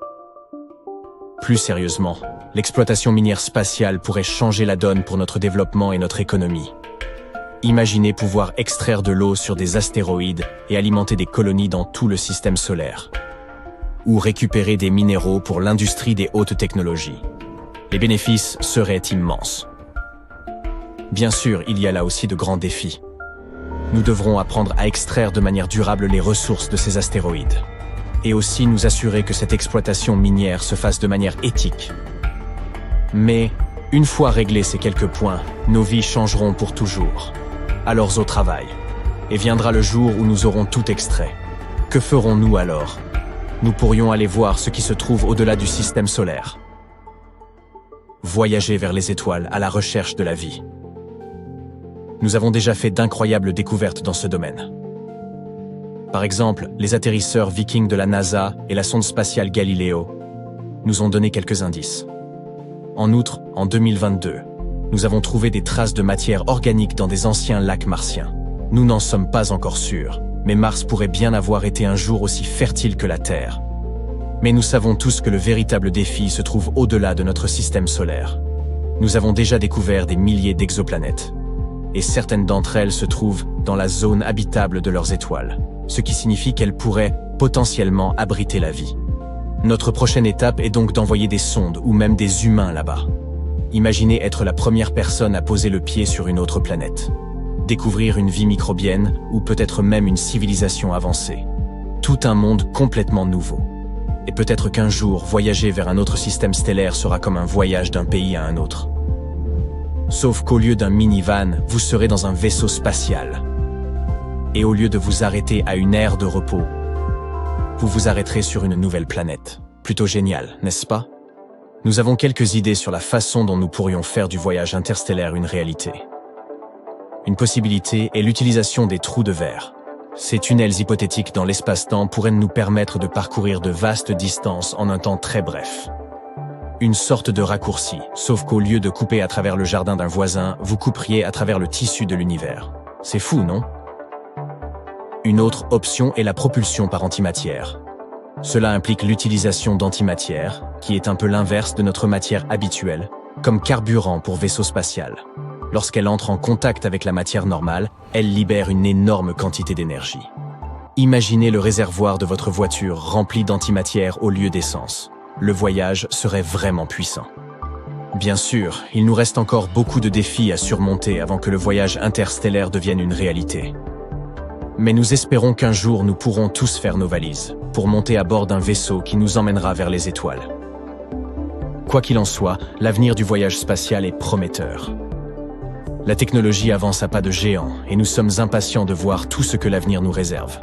Plus sérieusement, l'exploitation minière spatiale pourrait changer la donne pour notre développement et notre économie. Imaginez pouvoir extraire de l'eau sur des astéroïdes et alimenter des colonies dans tout le système solaire. Ou récupérer des minéraux pour l'industrie des hautes technologies. Les bénéfices seraient immenses. Bien sûr, il y a là aussi de grands défis. Nous devrons apprendre à extraire de manière durable les ressources de ces astéroïdes. Et aussi nous assurer que cette exploitation minière se fasse de manière éthique. Mais, une fois réglés ces quelques points, nos vies changeront pour toujours. Alors au travail. Et viendra le jour où nous aurons tout extrait. Que ferons-nous alors? Nous pourrions aller voir ce qui se trouve au-delà du système solaire. Voyager vers les étoiles à la recherche de la vie. Nous avons déjà fait d'incroyables découvertes dans ce domaine. Par exemple, les atterrisseurs Viking de la NASA et la sonde spatiale Galileo nous ont donné quelques indices. En outre, en 2022, nous avons trouvé des traces de matière organique dans des anciens lacs martiens. Nous n'en sommes pas encore sûrs, mais Mars pourrait bien avoir été un jour aussi fertile que la Terre. Mais nous savons tous que le véritable défi se trouve au-delà de notre système solaire. Nous avons déjà découvert des milliers d'exoplanètes. Et certaines d'entre elles se trouvent dans la zone habitable de leurs étoiles, ce qui signifie qu'elles pourraient potentiellement abriter la vie. Notre prochaine étape est donc d'envoyer des sondes ou même des humains là-bas. Imaginez être la première personne à poser le pied sur une autre planète. Découvrir une vie microbienne ou peut-être même une civilisation avancée. Tout un monde complètement nouveau. Et peut-être qu'un jour, voyager vers un autre système stellaire sera comme un voyage d'un pays à un autre. Sauf qu'au lieu d'un minivan, vous serez dans un vaisseau spatial. Et au lieu de vous arrêter à une aire de repos, vous vous arrêterez sur une nouvelle planète. Plutôt génial, n'est-ce pas? Nous avons quelques idées sur la façon dont nous pourrions faire du voyage interstellaire une réalité. Une possibilité est l'utilisation des trous de verre. Ces tunnels hypothétiques dans l'espace-temps pourraient nous permettre de parcourir de vastes distances en un temps très bref. Une sorte de raccourci, sauf qu'au lieu de couper à travers le jardin d'un voisin, vous couperiez à travers le tissu de l'univers. C'est fou, non? Une autre option est la propulsion par antimatière. Cela implique l'utilisation d'antimatière, qui est un peu l'inverse de notre matière habituelle, comme carburant pour vaisseau spatial. Lorsqu'elle entre en contact avec la matière normale, elle libère une énorme quantité d'énergie. Imaginez le réservoir de votre voiture rempli d'antimatière au lieu d'essence. Le voyage serait vraiment puissant. Bien sûr, il nous reste encore beaucoup de défis à surmonter avant que le voyage interstellaire devienne une réalité. Mais nous espérons qu'un jour nous pourrons tous faire nos valises, pour monter à bord d'un vaisseau qui nous emmènera vers les étoiles. Quoi qu'il en soit, l'avenir du voyage spatial est prometteur. La technologie avance à pas de géant et nous sommes impatients de voir tout ce que l'avenir nous réserve.